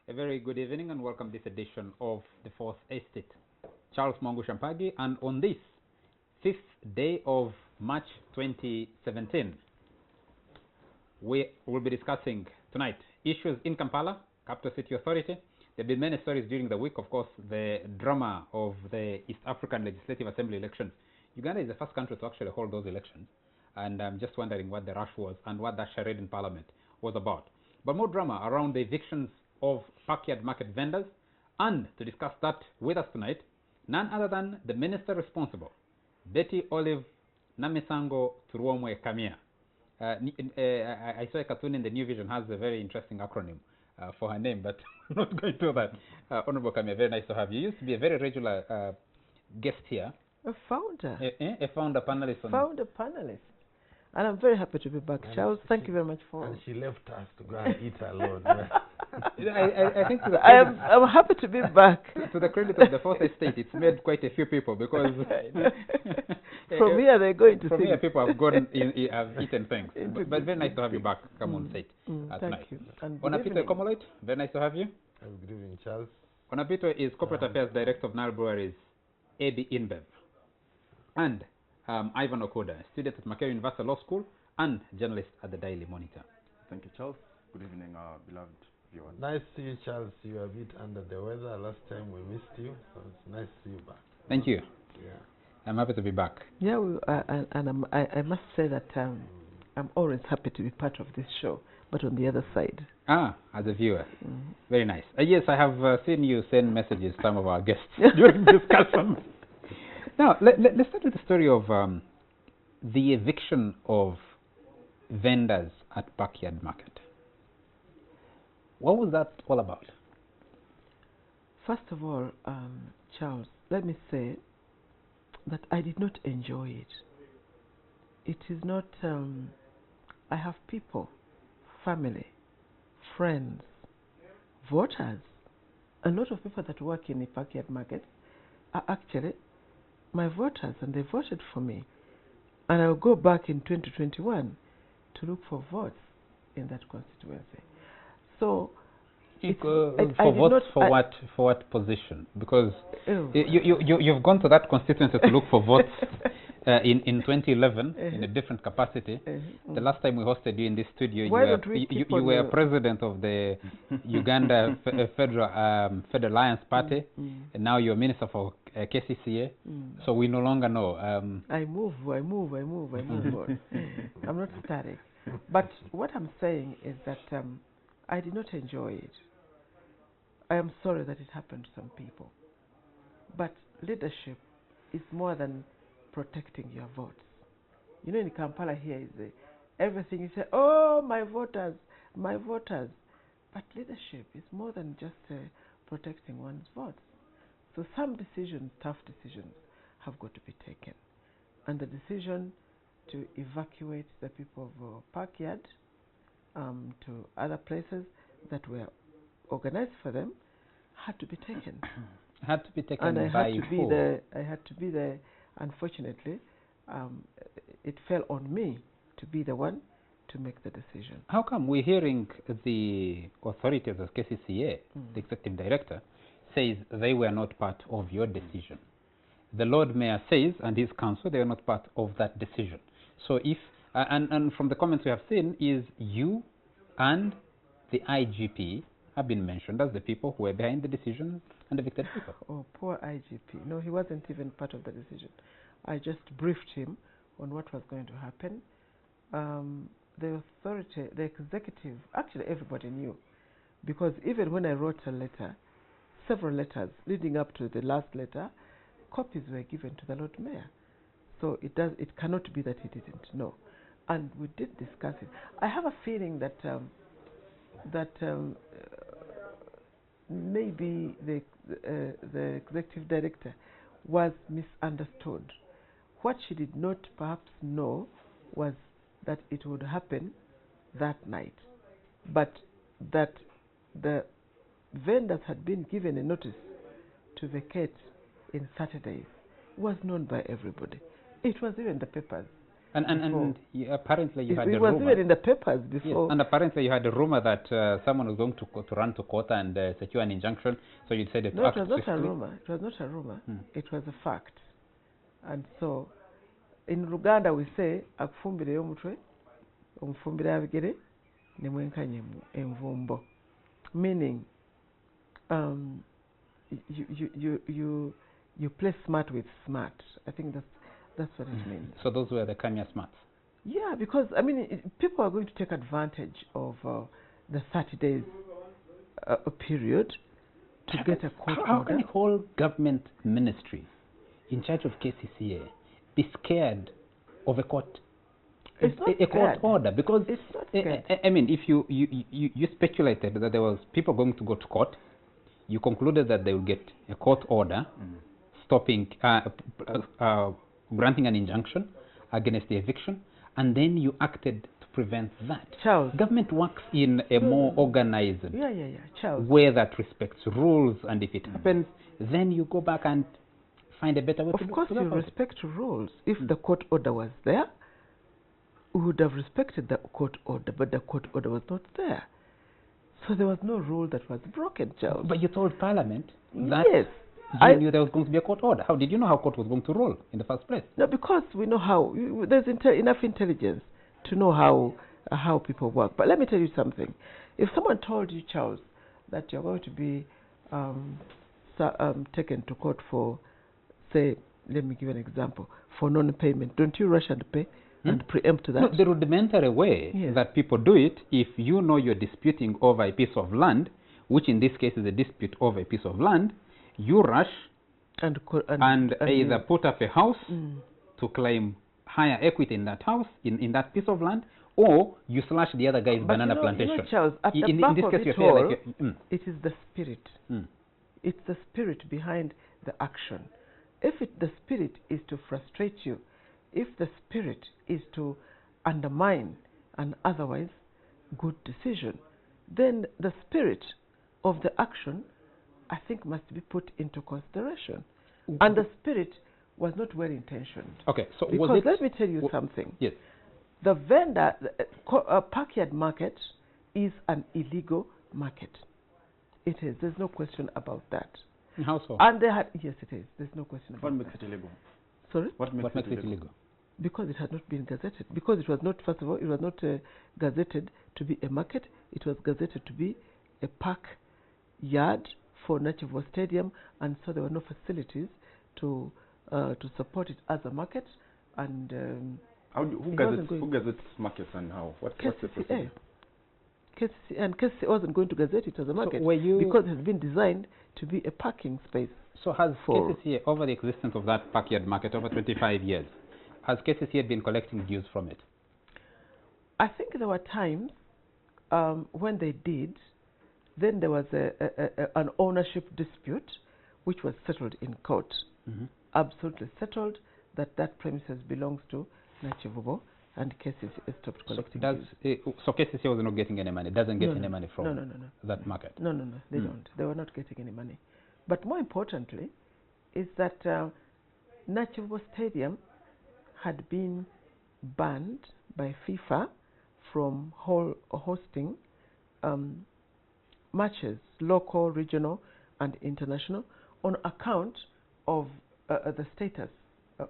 A very good evening and welcome to this edition of the Fourth Estate. Charles Mongu Shampagi, and on this 5th day of March 2017, we will be discussing tonight issues in Kampala, Capital City Authority. There have been many stories during the week, of course, the drama of the East African Legislative Assembly elections. Uganda is the first country to actually hold those elections, and I'm just wondering what the rush was and what that charade in Parliament was about. But more drama around the evictions of backyard market vendors, and to discuss that with us tonight, none other than the minister responsible, Beti Namisango Turuomwe Kamya. I saw a cartoon in the New Vision has a very interesting acronym for her name, but I'm not going to do that. Honorable Kamya, very nice to have you. You used to be a very regular guest here. A founder. A founder panelist. Founder panelist. And I'm very happy to be back. And Charles, thank you very much for... And she left us to go and eat alone. I think I'm happy to be back. To the credit of the Fourth Estate, it's made quite a few people, because from here they're going to from think. here people have gone have eaten things. But very nice to have you back. Come on, say thank tonight. you. And Onapito Komolite, very nice to have you. Good evening, Charles. Onapito is Corporate Affairs Director of Nile Breweries, AB InBev. And Ivan Okuda, student at Makerere University Law School and journalist at the Daily Monitor. Thank you, Charles. Good evening, beloved viewers. Nice to see you, Charles. You were a bit under the weather last time. We missed you, so it's nice to see you back. Thank you. Yeah. I'm happy to be back. Yeah, I must say that I'm always happy to be part of this show, but on the other side. As a viewer. Very nice. Yes, I have seen you send messages to some of our guests during discussion. Now, let's start with the story of the eviction of vendors at Backyard Market. What was that all about? First of all, Charles, let me say that I did not enjoy it. It is not... I have people, family, friends, voters. A lot of people that work in the Backyard Market are actually my voters, and they voted for me. And I'll go back in 2021 to look for votes in that constituency. So, for what position? Because you've gone to that constituency to look for votes in 2011 in a different capacity. The last time we hosted you in this studio, you were president of the Uganda Federal Alliance Party, and now you're minister for KCCA. So we no longer know. I move on. I'm not static. But what I'm saying is that I did not enjoy it. I am sorry that it happened to some people. But leadership is more than protecting your votes. You know, in Kampala here is everything you say, oh, my voters. But leadership is more than just protecting one's votes. So some decisions, tough decisions, have got to be taken. And the decision to evacuate the people of Backyard to other places that were organized for them had to be taken. Had to be taken and by who? I had to be there. Unfortunately, it fell on me to be the one to make the decision. How come we're hearing the authorities of KCCA, the executive director, says they were not part of your decision? The Lord Mayor says, and his council, they are not part of that decision. So if, and from the comments we have seen, is you and the IGP have been mentioned as the people who were behind the decision and evicted people. Oh, poor IGP. No, he wasn't even part of the decision. I just briefed him on what was going to happen. The authority, the executive, actually everybody knew. Because even when I wrote a letter, several letters leading up to the last letter, copies were given to the Lord Mayor. So it cannot be that he didn't know. And we did discuss it. I have a feeling that maybe the executive director was misunderstood. What she did not perhaps know was that it would happen that night, but that the vendors had been given a notice to vacate in 30 days was known by everybody. It was even the papers. And apparently you had it a was rumor. even in the papers Yes, before. and apparently you had a rumor that someone was going to run to court and secure an injunction, so you decided No, to it act was not a swiftly. rumor. It was not a rumor. Hmm. It was a fact. And so, in Luganda we say, akufumbire yomutwe, omufumbire abigere, nemwenkanye envumbo. Meaning, you play smart with smart. I think that's what it means. So those were the Kamya smarts. Yeah, because I mean, people are going to take advantage of the 30 days period to get a court How order. can a whole government ministry in charge of KCCA be scared of a court? It's not a court scared. order? Because It's not scared. I mean, if you speculated that there was people going to go to court, you concluded that they will get a court order stopping, granting an injunction against the eviction, and then you acted to prevent that. Charles. Government works in a more organized Yeah, Charles. way that respects rules, and if it happens, then you go back and find a better way to do it. Of course, you respect rules. If the court order was there, we would have respected the court order, but the court order was not there. So there was no rule that was broken, Charles. But you told Parliament that yes. you knew there was going to be a court order. How did you know how court was going to roll in the first place? No, because we know how. There's enough intelligence to know how people work. But let me tell you something. If someone told you, Charles, that you're going to be taken to court for, say, let me give an example, for non-payment, don't you rush and pay and preempt that? No, the rudimentary way that people do it, if you know you're disputing over a piece of land, which in this case is a dispute over a piece of land, you rush and either put up a house to claim higher equity in that house, in that piece of land, or you slash the other guy's banana plantation. You know, Charles, at the in back this of case, it you're all, like it is the spirit. It's the spirit behind the action. If the spirit is to frustrate you, if the spirit is to undermine an otherwise good decision, then the spirit of the action, I think, must be put into consideration. And the spirit was not well intentioned. Okay, so because let me tell you something. Yes. The backyard market is an illegal market. It is. There's no question about that. How so? And they had, yes, it is. There's no question about that. What makes it illegal? Sorry? What makes it illegal? Because it had not been gazetted. Because it was not, first of all, it was not gazetted to be a market. It was gazetted to be a park yard for Nakivubo Stadium, and so there were no facilities to support it as a market. And who gazettes markets and how? What's the procedure? KCCA wasn't going to gazette it as a market because it has been designed to be a parking space. So has KCCA, over the existence of that backyard market over 25 years, has KCCA been collecting dues from it? I think there were times when they did. Then there was an ownership dispute, which was settled in court. Absolutely settled that premises belongs to Nakivubo, and KCCA stopped collecting dues. So KCCA was not getting any money, doesn't get any money from that market? No, they don't. They were not getting any money. But more importantly is that Nakivubo Stadium had been banned by FIFA from hosting matches, local, regional, and international, on account of the status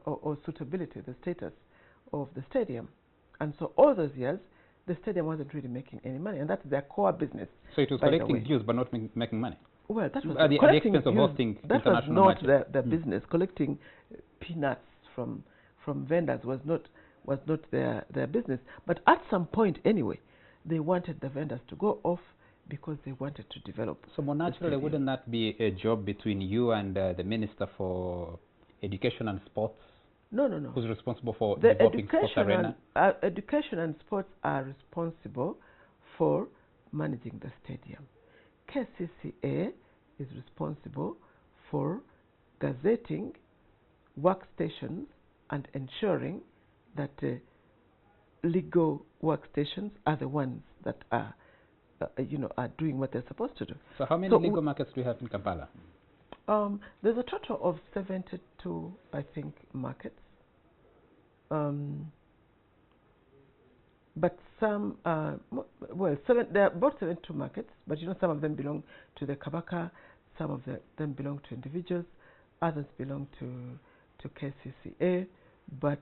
or suitability, the status of the stadium. And so all those years, the stadium wasn't really making any money, and that's their core business. So it was collecting dues but not making money? Well, that was at the expense of hosting international matches. That was not their business. Collecting peanuts from vendors was not their business. But at some point anyway, they wanted the vendors to go off because they wanted to develop. So more naturally, wouldn't that be a job between you and the Minister for Education and Sports? No. Who's responsible for the developing sports arena? Education and sports are responsible for managing the stadium. KCCA is responsible for gazetting workstations and ensuring that legal workstations are the ones that are doing what they're supposed to do. So how many legal markets do you have in Kampala? There's a total of 72, I think, markets. But some, there are about 72 markets, but some of them belong to the Kabaka, some of them belong to individuals, others belong to KCCA, but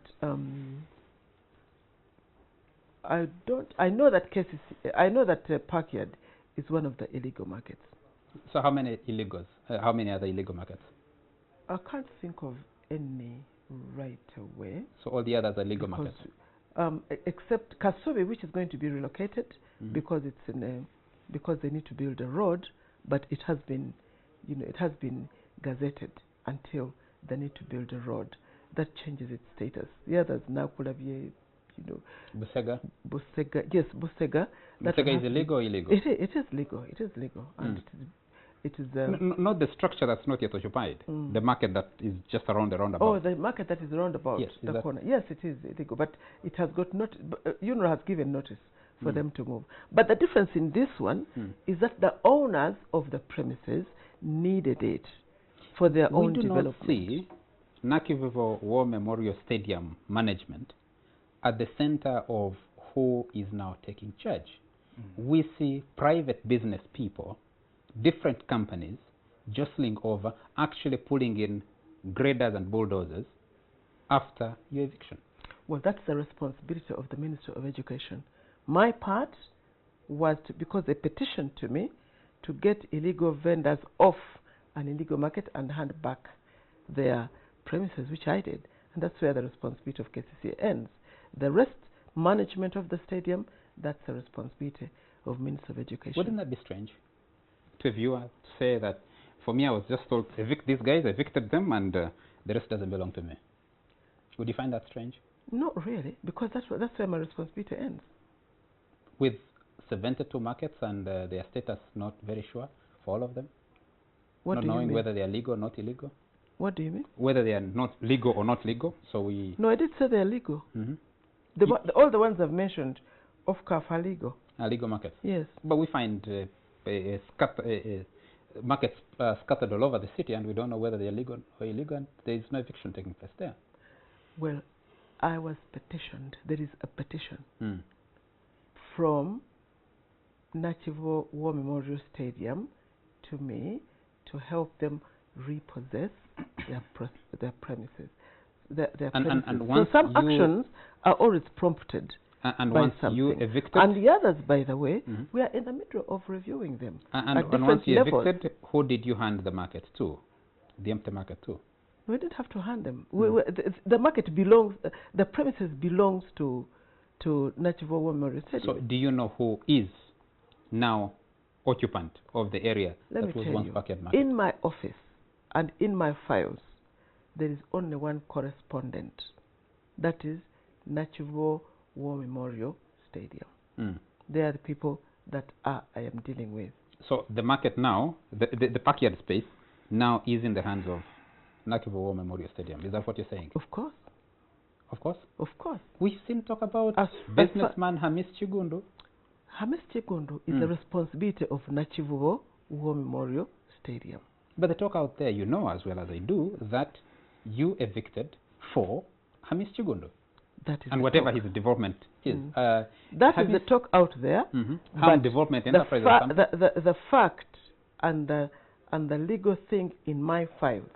I know that Parkyard is one of the illegal markets. So how many illegals? How many other illegal markets? I can't think of any right away. So all the others are legal markets? Except Kasubi, which is going to be relocated because it's because they need to build a road, but it has been, it has been gazetted until they need to build a road. That changes its status. The others now could have, Busega? Busega, yes, Busega. Busega is illegal or illegal? It is legal. It is legal, and it is. Not the structure that's not yet occupied. The market that is just around the roundabout. Oh, the market that is roundabout, yes, the corner. Yes, it is illegal, but it has got UNRWA has given notice for them to move. But the difference in this one is that the owners of the premises needed it for their own development. We do not see Nakivubo War Memorial Stadium management at the center of who is now taking charge. We see private business people, different companies, jostling over, actually pulling in graders and bulldozers after your eviction. Well, that's the responsibility of the Minister of Education. My part was because they petitioned to me to get illegal vendors off an illegal market and hand back their premises, which I did. And that's where the responsibility of KCC ends. The rest, management of the stadium, that's the responsibility of Minister of Education. Wouldn't that be strange to a viewer to say that, for me, I was just told, evict these guys, evicted them, and the rest doesn't belong to me? Would you find that strange? Not really, because that's where my responsibility ends. With 72 markets and their status not very sure for all of them? What not do you knowing mean? whether they are legal or not illegal? What do you mean? Whether they are not legal or not legal, so we... No, I did say they are legal. All the ones I've mentioned, off-CAF are legal. Are legal markets? Yes. But we find markets scattered all over the city, and we don't know whether they are legal or illegal, and there is no eviction taking place there. Well, I was petitioned. There is a petition from Nakivubo War Memorial Stadium to me to help them repossess their premises. And once so some actions are always prompted and by once something. you evicted, and the others, by the way, we are in the middle of reviewing them. And once you evicted, who did you hand the market to? The empty market to? We didn't have to hand them. The market belongs, the premises belongs to Nakivubo War Memorial Stadium. So do you know who is now occupant of the area Let that me was tell once you, Parkyard market? in my office and in my files, there is only one correspondent. That is Nakivubo War Memorial Stadium. They are the people that I am dealing with. So the market now, the Parkyard space, now is in the hands of Nakivubo War Memorial Stadium. Is that what you're saying? Of course. Of course? Of course. We've seen talk about businessman Hamis Chigundu. Hamis Chigundu is the responsibility of Nakivubo War Memorial Stadium. But the talk out there, you know as well as I do, that you evicted for Hamis Chigundu. That is and whatever his development is. That is the talk out there. Ham Development Enterprise. The fact and the legal thing in my files,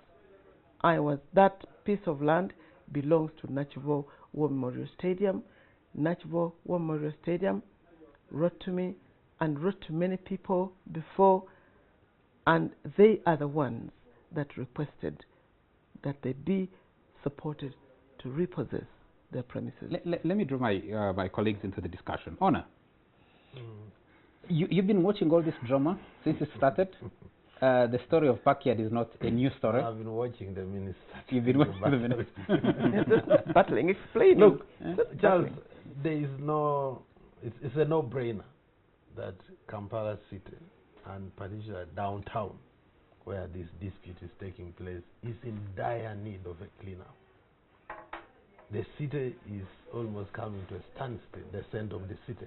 that piece of land belongs to Nakivubo War Memorial Stadium. Nakivubo War Memorial Stadium wrote to me and wrote to many people before, and they are the ones that requested that they be supported to repossess their premises. Let me draw my colleagues into the discussion. Honor, you've been watching all this drama since it started. The story of Parkyard is not a new story. I've been watching the minister. You've been watching the minister. Battling, explaining. Look, Charles, there is no... It's a no-brainer that Kampala City, and particularly downtown, where this dispute is taking place, is in dire need of a cleanup. The city is almost coming to a standstill, the center of the city.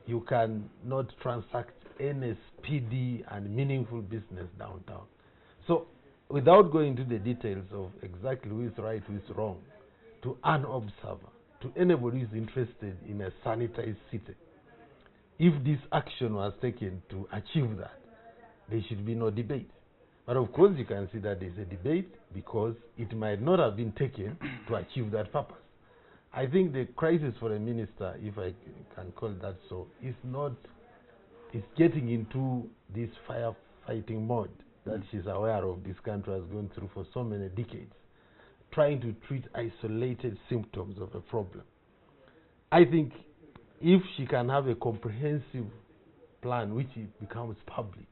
You cannot transact any speedy and meaningful business downtown. So, without going into the details of exactly who is right, who is wrong, to an observer, to anybody who is interested in a sanitized city. If this action was taken to achieve that, there should be no debate. But of course you can see that there's a debate because it might not have been taken to achieve that purpose. I think the crisis for a minister, if I can call it that so, is not, is getting into this firefighting mode that she's aware of this country has gone through for so many decades, trying to treat isolated symptoms of a problem. I think if she can have a comprehensive plan which becomes public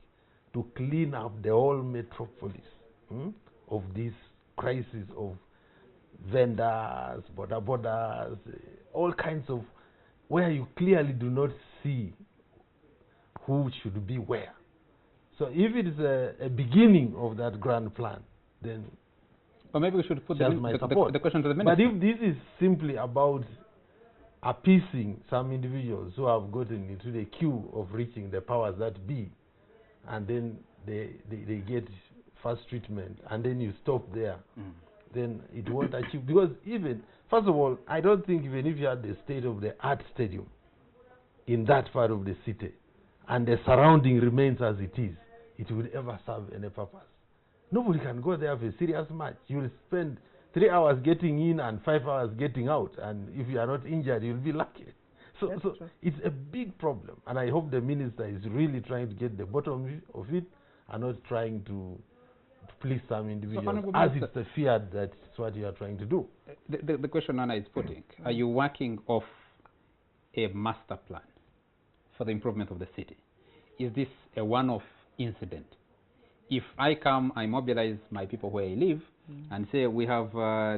to clean up the whole metropolis of this crisis of vendors, borders, all kinds of, where you clearly do not see who should be where. So if it is a beginning of that grand plan, then or maybe we should put the question to the minister. But if this is simply about appeasing some individuals who have gotten into the queue of reaching the powers that be, and then they get first treatment, and then you stop there, then it won't achieve. Because even, first of all, I don't think even if you had the state-of-the-art stadium in that part of the city, and the surrounding remains as it is, it would ever serve any purpose. Nobody can go there for a serious match. You will spend 3 hours getting in and 5 hours getting out, and if you are not injured, you'll be lucky. So it's a big problem, and I hope the minister is really trying to get the bottom of it and not trying to please some individuals, as it's the fear that it's what you are trying to do. The question Anna is putting, are you working off a master plan for the improvement of the city? Is this a one-off incident? If I come, I mobilize my people where I live and say, we have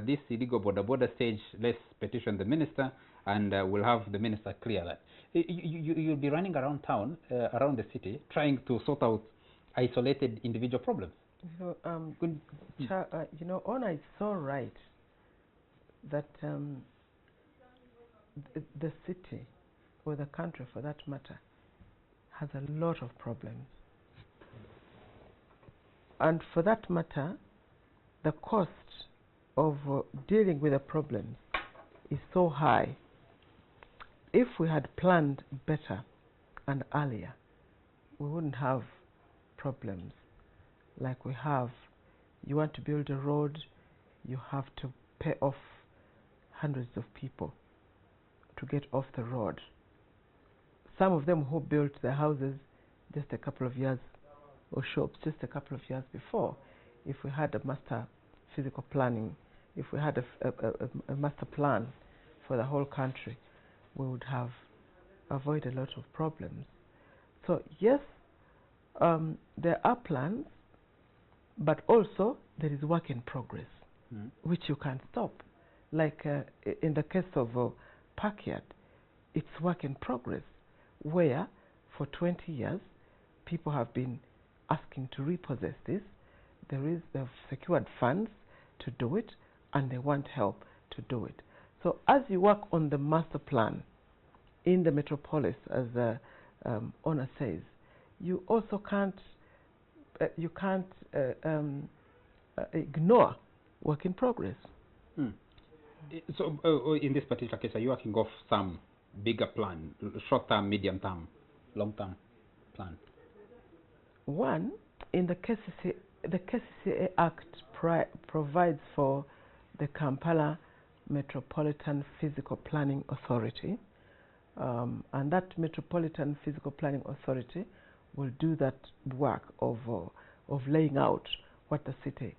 this illegal border stage, let's petition the minister, and we'll have the minister clear that. You'll be running around town, around the city, trying to sort out isolated individual problems. You know, Ona is so right that the city, or the country for that matter, has a lot of problems. And for that matter, the cost of dealing with the problems is so high. If we had planned better and earlier, we wouldn't have problems like we have. You want to build a road, you have to pay off hundreds of people to get off the road. Some of them who built their houses just a couple of years, or shops just a couple of years before. If we had a master physical planning, if we had a master plan for the whole country, we would have avoided a lot of problems. So yes, there are plans, but also there is work in progress, which you can't stop. Like in the case of Parkyard, it's work in progress, where for 20 years people have been asking to repossess this. They've secured funds to do it, and they want help to do it. So as you work on the master plan in the metropolis, as Ona says, you also can't ignore work in progress. So in this particular case, are you working off some bigger plan, short-term, medium-term, long-term plan? One, in the KCCA Act provides for the Kampala Metropolitan Physical Planning Authority, and that Metropolitan Physical Planning Authority will do that work of laying out what the city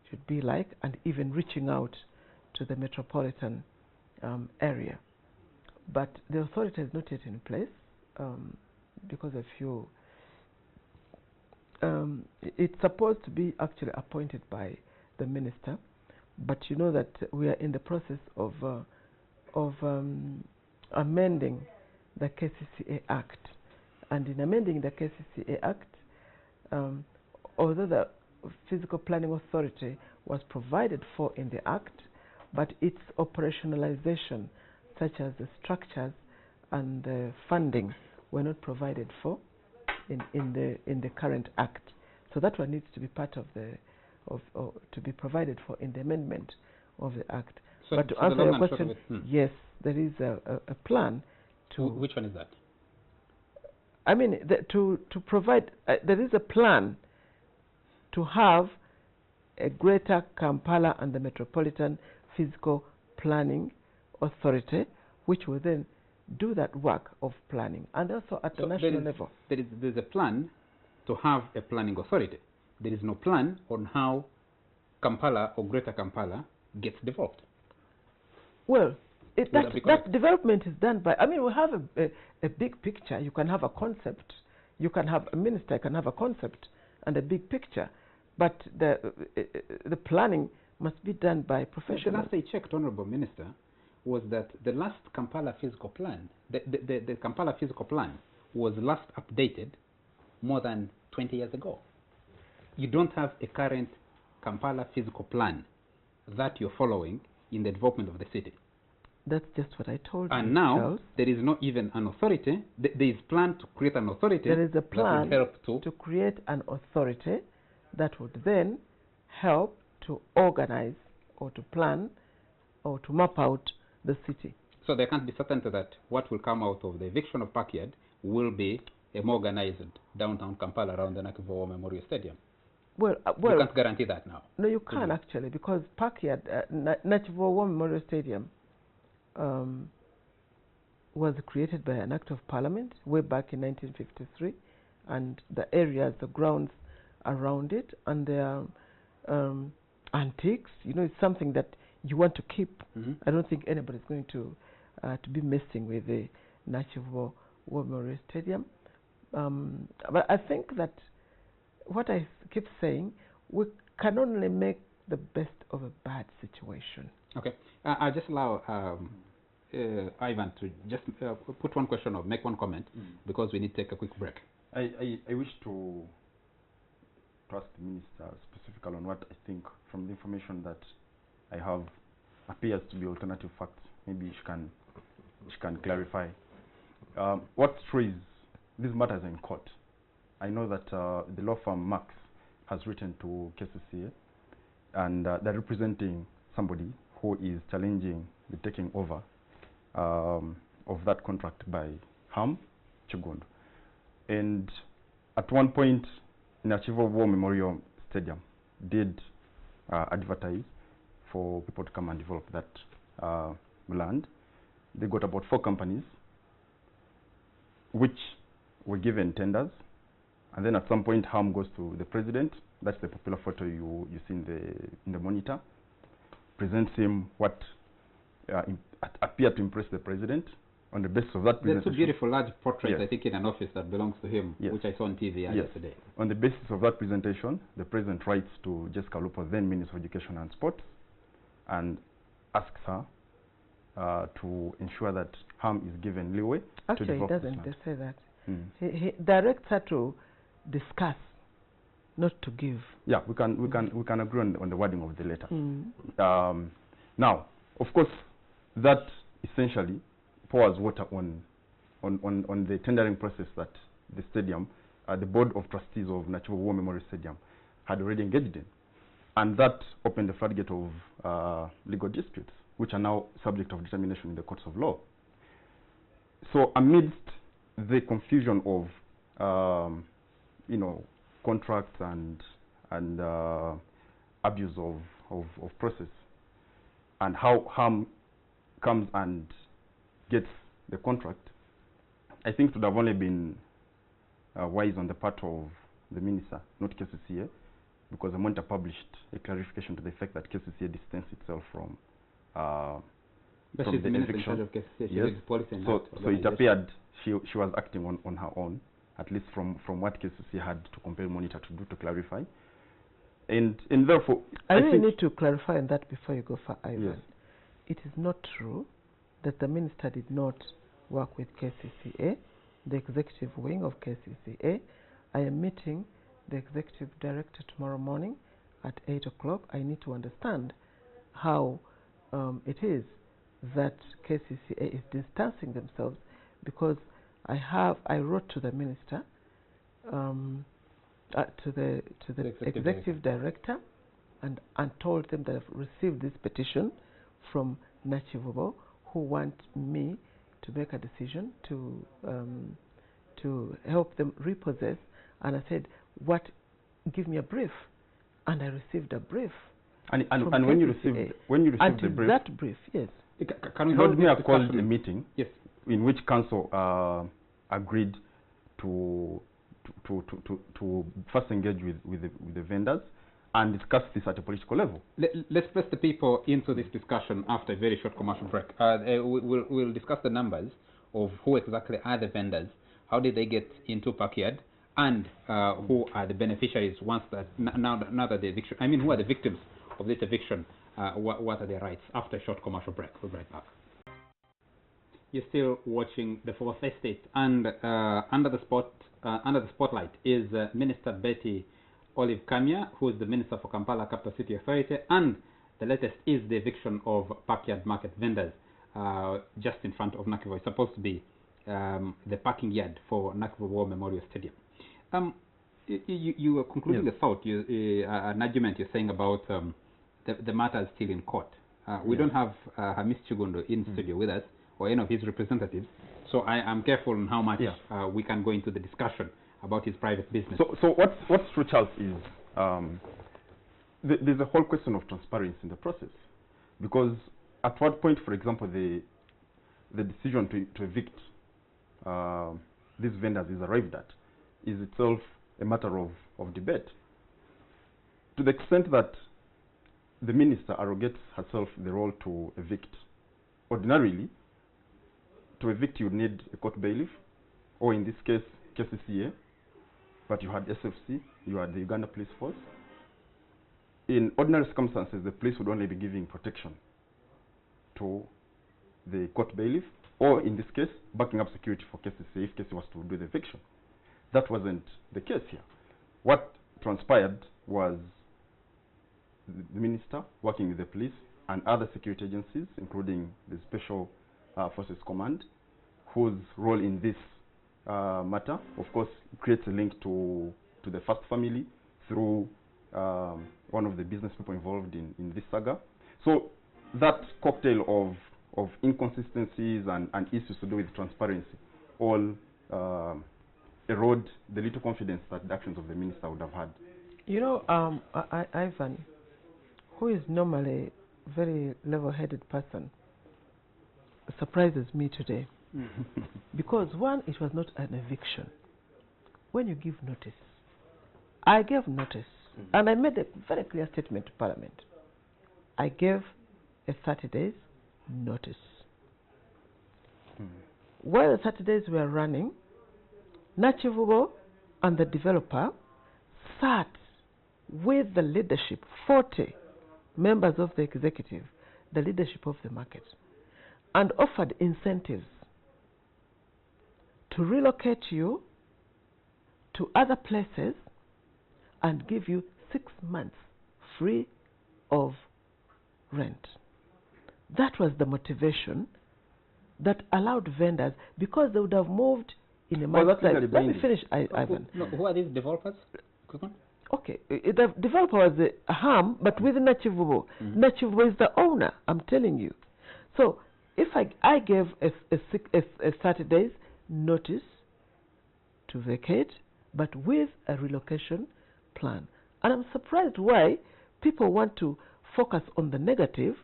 should be like, and even reaching out to the metropolitan area. But the authority is not yet in place because a few. It's supposed to be actually appointed by the minister, but you know that we are in the process of amending the KCCA Act. And in amending the KCCA Act, although the Physical Planning Authority was provided for in the Act, but its operationalization, such as the structures and the funding, were not provided for in the current Act. So that one needs to be part of the to be provided for in the amendment of the Act. So but to answer your question, yes, there is a plan to... Which one is that? I mean, to provide... there is a plan to have a Greater Kampala and the Metropolitan Physical Planning Authority, which will then do that work of planning, and also at the national level. There's a plan to have a planning authority. There is no plan on how Kampala or Greater Kampala gets developed. Well, that development is done by... I mean, we have a big picture. You can have a concept. You can have a minister can have a concept and a big picture, but the planning must be done by professionals. The last I checked, Honorable Minister, was that the last Kampala physical plan, the Kampala physical plan was last updated more than 20 years ago. You don't have a current Kampala physical plan that you're following in the development of the city. That's just what I told you. And now, Charles, there is not even an authority. There is a plan to create an authority. There is a plan that would help to create an authority that would then help to organize or to plan or to map out the city. So there can't be certainty that what will come out of the eviction of Parkyard will be a more organized downtown Kampala around the Nakivubo Memorial Stadium. Well, you can't guarantee that now. No, you can actually, because Parkyard, Nakivubo Memorial Stadium was created by an act of parliament way back in 1953, and the areas, the grounds around it, and their antiques, you know, it's something that you want to keep. I don't think anybody's going to be messing with the Nakivubo Memorial Stadium. But I think that what I keep saying, we can only make the best of a bad situation. Okay. I'll just allow Ivan to just put one question or make one comment, because we need to take a quick break. I wish to ask the Minister specifically on what I think from the information that I have appears to be alternative facts. Maybe she can clarify. What's true is these matters are in court. I know that the law firm Max has written to KCCA, and they're representing somebody who is challenging the taking over of that contract by Ham Chigundu. And at one point, Nakivubo Memorial Stadium did advertise for people to come and develop that land. They got about 4 companies which were given tenders, and then at some point Ham goes to the president. That's the popular photo you see in the monitor. Presents him what appeared to impress the president. On the basis of that presentation, there's 2 beautiful large portraits, I think, in an office that belongs to him, which I saw on TV yesterday. On the basis of that presentation, the president writes to Jessica Lupo, then Minister of Education and Sports, and asks her to ensure that Ham is given leeway. Actually, he doesn't say that. He directs her to discuss, not to give. Yeah, we can agree on the wording of the letter. Now, of course, that essentially pours water on the tendering process that the stadium, the board of trustees of Nakivubo Memorial Stadium had already engaged in, and that opened the floodgate of legal disputes, which are now subject of determination in the courts of law. So, amidst the confusion of contracts and abuse of process, and how Ham comes and gets the contract, I think it would have only been wise on the part of the minister, not KCCA, because the monitor published a clarification to the effect that KCCA distanced itself from the eviction. Yes. So it appeared she was acting on her own, at least from what KCCA had to compel monitor to do to clarify. And therefore, I really need to clarify on that before you go for Ivan. Yes. It is not true that the minister did not work with KCCA, the executive wing of KCCA. I am meeting the executive director tomorrow morning at 8 o'clock. I need to understand how it is that KCCA is distancing themselves, because I wrote to the minister, to the executive director, and told them that I've received this petition from Nakivubo, who want me to make a decision to help them repossess, and I said, "What? Give me a brief," and I received a brief. And from when you KCCA. received Until the brief, that brief, yes. Can we Lord hold Mayor this called discussion? a meeting, Yes. in which council agreed to first engage with the vendors and discuss this at a political level. Let's press the people into this discussion after a very short commercial break. We'll discuss the numbers of who exactly are the vendors, how did they get into Backyard, and who are the beneficiaries once that now that the eviction, I mean, who are the victims of this eviction, what are their rights. After a short commercial break, we'll be right back. You're still watching the Fourth Estate, and under the spotlight is Minister Beti Kamya, who is the Minister for Kampala Capital City Authority, and the latest is the eviction of Backyard market vendors just in front of Nakivubo. It's supposed to be the parking yard for Nakivubo Memorial Stadium. You were concluding the thought, an argument you're saying about the matter is still in court. We don't have Hamis Chigundo in studio with us, or any of his representatives, so I am careful on how much we can go into the discussion about his private business. So what's true, Charles, is there's a whole question of transparency in the process, because at what point, for example, the decision to evict these vendors is arrived at is itself a matter of debate. To the extent that the minister arrogates herself the role to evict, ordinarily, to evict you need a court bailiff, or in this case, KCCA, but you had SFC, you had the Uganda Police Force. In ordinary circumstances, the police would only be giving protection to the court bailiff, or in this case, backing up security for KCCA if KCCA was to do the eviction. That wasn't the case here. What transpired was the minister working with the police and other security agencies, including the Special Forces Command, whose role in this matter, of course, creates a link to the First family through one of the business people involved in this saga. So that cocktail of inconsistencies and issues to do with transparency all erode the little confidence that the actions of the minister would have had. You know, Ivan, who is normally a very level-headed person, surprises me today. Because one, it was not an eviction. When you give notice, I gave notice, and I made a very clear statement to Parliament. I gave a 30 days notice. While the 30 days were running, Nakivubo and the developer sat with the leadership, 40 members of the executive, the leadership of the market, and offered incentives to relocate you to other places and give you 6 months free of rent. That was the motivation that allowed vendors, because they would have moved in a month's time. Let me finish, Ivan. Who are these developers? Okay, the developer was a harm, but with Nakivubo. Nakivubo is the owner, I'm telling you. So if I gave a 30 days notice to vacate, but with a relocation plan. And I'm surprised why people want to focus on the negative.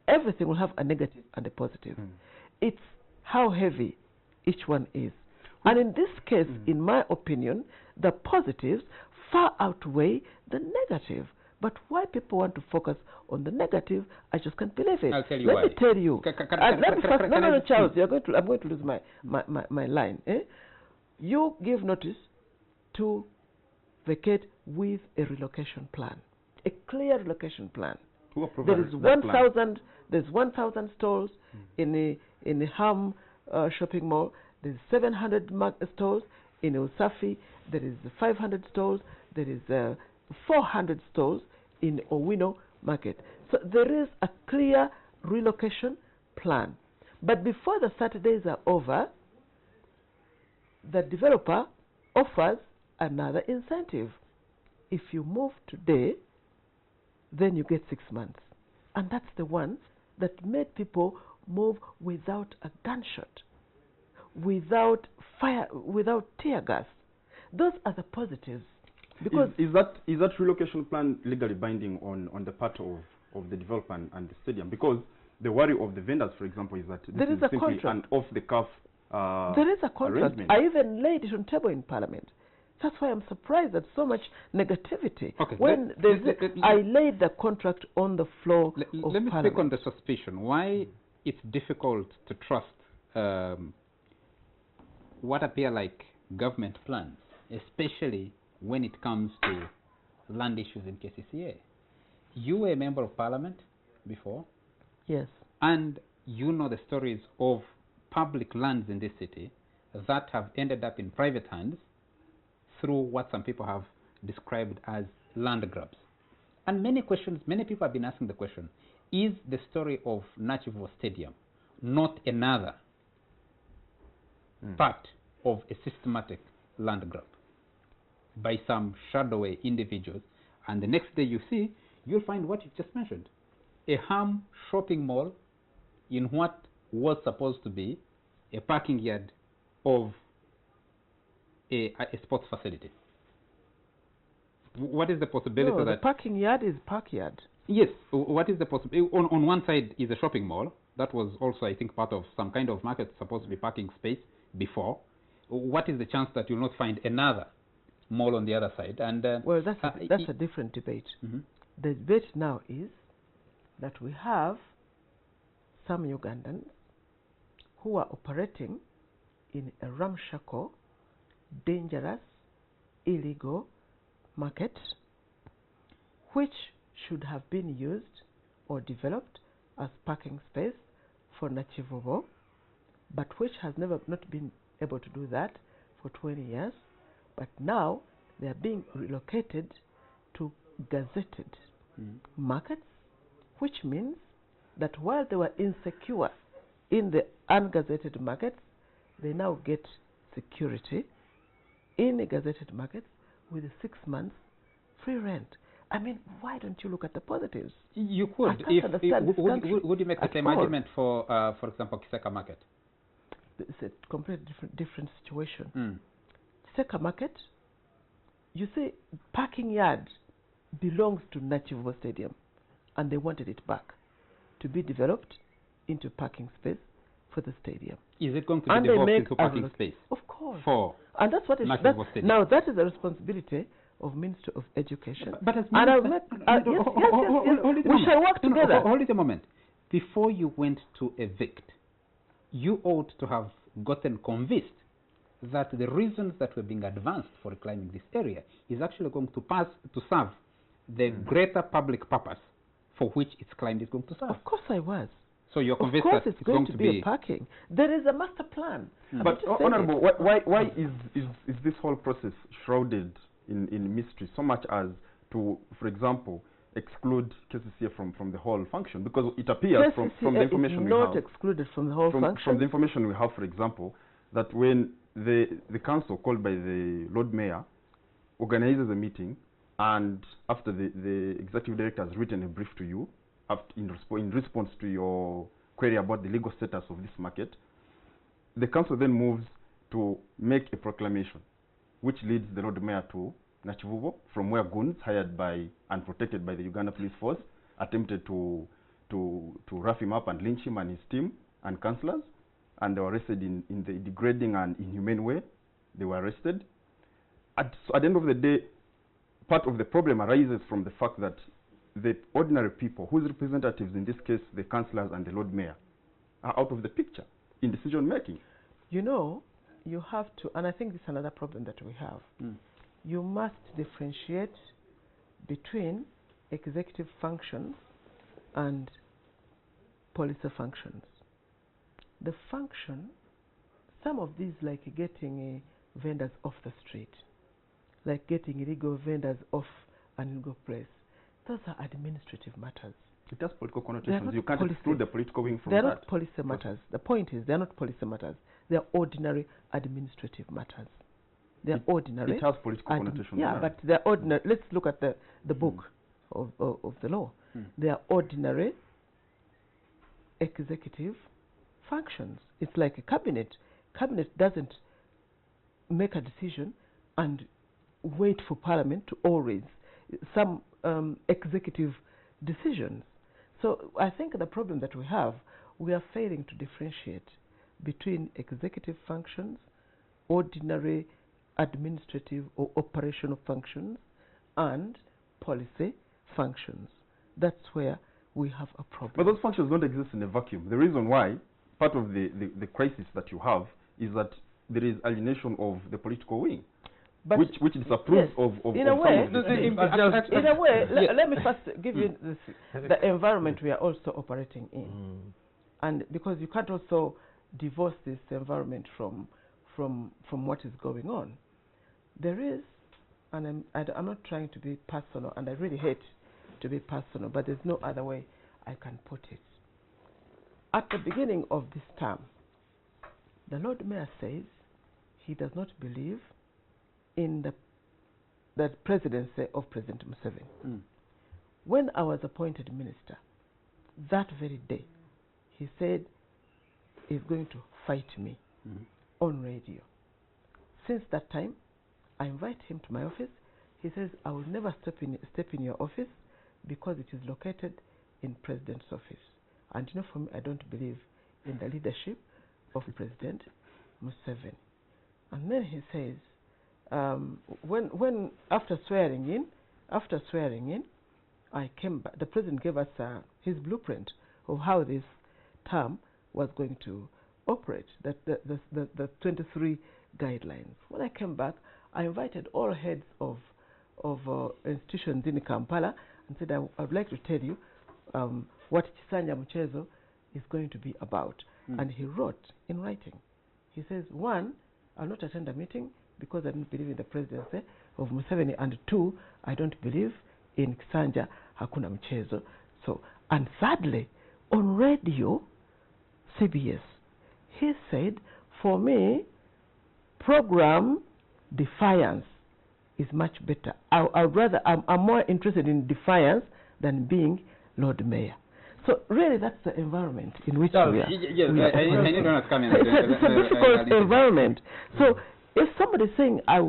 Everything will have a negative and a positive. It's how heavy each one is. And in this case, in my opinion, the positives far outweigh the negative. But why people want to focus on the negative, I just can't believe it. I'll tell you Let why. me tell you. No, Charles, I'm going to lose my line. You give notice to vacate with a relocation plan, a clear relocation plan. There is 1,000. There's 1,000 stores in the Ham shopping mall. There's 700 stores in Usafi. There is 500 stores. There is 400 stores in Owino market. So there is a clear relocation plan. But before the 30 days are over, the developer offers another incentive. If you move today, then you get 6 months. And that's the one that made people move without a gunshot, without fire, without tear gas. Those are the positives. Because is that relocation plan legally binding on the part of the developer and the stadium? Because the worry of the vendors, for example, is that this is simply an off-the-cuff there is a contract. arrangement. I even laid it on table in Parliament. That's why I'm surprised at so much negativity. Okay, when I laid the contract on the floor of let me Parliament. speak on the suspicion. Why it's difficult to trust what appear like government plans, especially when it comes to land issues in KCCA. You were a member of Parliament before. Yes. And you know the stories of public lands in this city that have ended up in private hands through what some people have described as land grabs. And many people have been asking the question, is the story of Nakivubo Stadium not another part of a systematic land grab by some shadowy individuals? And the next day you'll find what you've just mentioned, a Ham shopping mall in what was supposed to be a parking yard of a sports facility. What is the possibility No, that the parking yard is park yard? Yes. What is the possibility? On one side is a shopping mall that was also, I think, part of some kind of market, supposed to be parking space before. What is the chance that you'll not find another mall on the other side? And well, that's a different debate. The debate now is that we have some Ugandans who are operating in a ramshackle, dangerous, illegal market, which should have been used or developed as parking space for Nakivubo, but which has never not been able to do that for 20 years. But now they are being relocated to gazetted markets, which means that while they were insecure in the ungazetted markets, they now get security in the gazetted markets with 6 months free rent. I mean, why don't you look at the positives? You could. Would you make the same argument for example, Kiseka Market? It's a completely different situation. Kiseka Market, you say parking yard belongs to Nakivubo Stadium, and they wanted it back to be developed into parking space for the stadium. Is it going to be developed into parking space? Of course. For and that's what now that is the responsibility of Ministry of Education. But as we shall work together. Hold it a moment. Before you went to evict, you ought to have gotten convinced that the reasons that were being advanced for reclaiming this area is actually going to serve the greater public purpose for which its claim is going to serve. Of course I was. So you're convinced that it's going to be a parking. There is a master plan. But Honorable, why is this whole process shrouded in mystery so much as to, for example, exclude KCCA from the whole function? Because it appears from the information we have. Not excluded from the whole function. From the information we have, for example, that when the council called by the Lord Mayor organizes a meeting, and after the executive director has written a brief to you, in response to your query about the legal status of this market, the council then moves to make a proclamation, which leads the Lord Mayor to Nakivubo, from where goons hired by and protected by the Uganda Police Force attempted to rough him up and lynch him and his team and councillors, and they were arrested in the degrading and inhumane way. They were arrested. At the end of the day, part of the problem arises from the fact that the ordinary people, whose representatives, in this case the councillors and the Lord Mayor, are out of the picture in decision making. You know, you have to, and I think this is another problem that we have. You must differentiate between executive functions and police functions. The function, some of these, like getting vendors off the street, like getting illegal vendors off an illegal place, those are administrative matters. It has political connotations. You can't exclude the political wing from that. They're not policy matters. The point is, they're not policy matters. They're ordinary administrative matters. They're ordinary. It has political connotations. Yeah, but they're ordinary. Let's look at the book of the law. They are ordinary executive functions. It's like a cabinet. Cabinet doesn't make a decision and wait for Parliament to always some executive decisions. So I think the problem that we have, we are failing to differentiate between executive functions, ordinary administrative or operational functions, and policy functions. That's where we have a problem. But those functions don't exist in a vacuum. The reason why, part of the crisis that you have is that there is alienation of the political wing, But which disapproves yes, of in a some way, of the things. in a way, let me first give you the environment we are also operating in. And because you can't also divorce this environment from what is going on. There is, and I'm not trying to be personal, and I really hate to be personal, but there's no other way I can put it. At the beginning of this term, the Lord Mayor says he does not believe in the presidency of President Museveni. When I was appointed minister, that very day, he said he's going to fight me on radio. Since that time, I invite him to my office. He says, I will never step in your office because it is located in President's office. And you know, for me, I don't believe in the leadership of President Museveni. And then he says, when after swearing in, I came back. The president gave us his blueprint of how this term was going to operate. The 23 guidelines. When I came back, I invited all heads of institutions in Kampala and said, I would like to tell you what Chisanja Mchezo is going to be about. And he wrote in writing. He says, 1, I'll not attend a meeting because I don't believe in the presidency of Museveni, and 2, I don't believe in Kisanja Hakuna Mchezo. So, and sadly, on radio, CBS, he said, for me, program defiance is much better. I'd rather, I'm more interested in defiance than being Lord Mayor. So really, that's the environment in which we are. Yes, I need to come in. It's a difficult environment. So if somebody is saying, I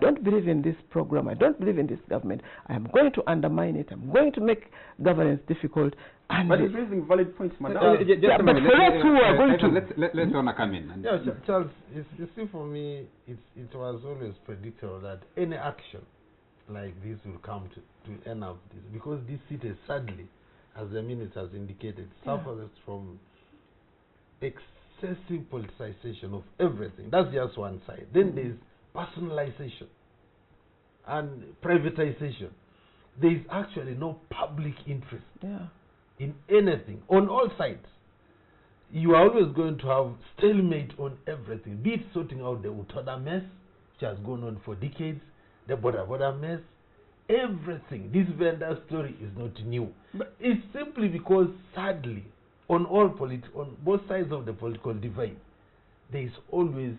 don't believe in this program, I don't believe in this government, I am going to undermine it, I'm going to make governance difficult. And but it's raising valid points, madam. but for us who are going to... Let's come in. And yeah, Charles, you see, for me, it was always predictable that any action like this will come to end up this, because this city, sadly, as the minister has indicated, suffers from excessive politicization of everything. That's just one side. Then there's personalization and privatization. There is actually no public interest in anything on all sides. You are always going to have stalemate on everything, be it sorting out the Utoda mess, which has gone on for decades, the border mess, everything. This vendor story is not new. But it's simply because, sadly, on both sides of the political divide, there is always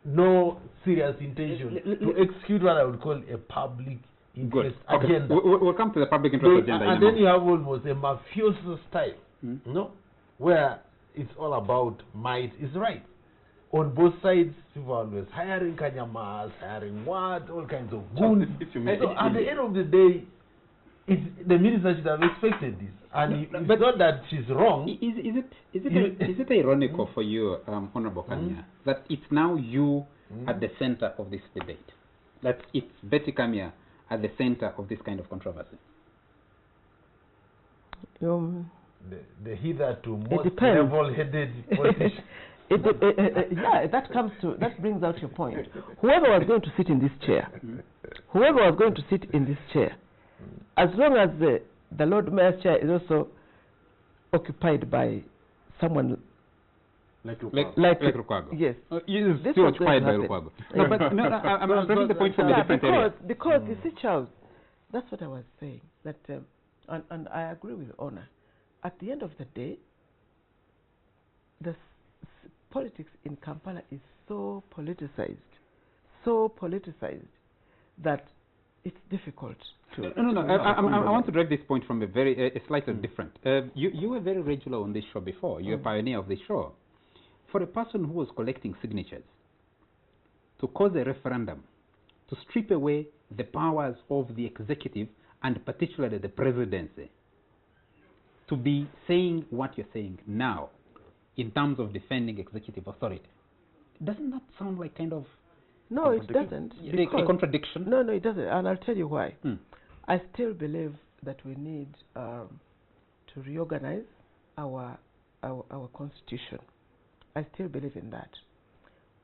no serious intention to execute what I would call a public interest agenda. We'll come to the public interest agenda. And then you have almost a mafioso style, where it's all about might is right. On both sides, people are always hiring kanyamas, hiring what, all kinds of goons. So at the end of the day, the minister should have expected this. And it's not that she's wrong. Is it ironical for you, Honorable Kamya, that it's now you at the center of this debate? That it's Beti Kamya at the center of this kind of controversy? The hitherto most level-headed politician. Yeah, that brings out your point. Whoever was going to sit in this chair, as long as the Lord Mayor's chair is also occupied by someone like Lukwago. Yes. This still occupied by Lukwago. No, but no, I'm bringing the point from a different area. Because you see, Charles, that's what I was saying. That and I agree with Honor. At the end of the day, the politics in Kampala is so politicized that it's difficult to. No. I want to drive this point from a very slightly different. You were very regular on this show before. You're a pioneer of this show. For a person who was collecting signatures to cause a referendum, to strip away the powers of the executive and particularly the presidency, to be saying what you're saying now in terms of defending executive authority, doesn't that sound like kind of No, it doesn't. a contradiction? No, it doesn't, and I'll tell you why. I still believe that we need to reorganize our constitution. I still believe in that.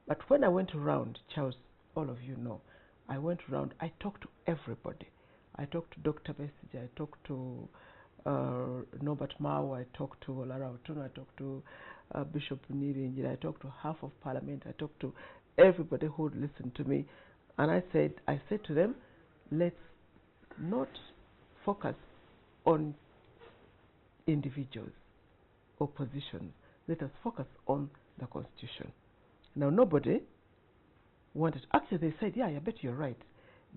But when I went around, Charles, all of you know, I went around, I talked to everybody. I talked to Dr. Besige, I talked to Norbert Mao, I talked to Olara Otuno, I talked to Bishop Nirinjira, I talked to half of Parliament, I talked to everybody who would listen to me, and I said to them, let's not focus on individuals or positions. Let us focus on the Constitution. Now, nobody wanted. Actually, they said, yeah, I bet you're right.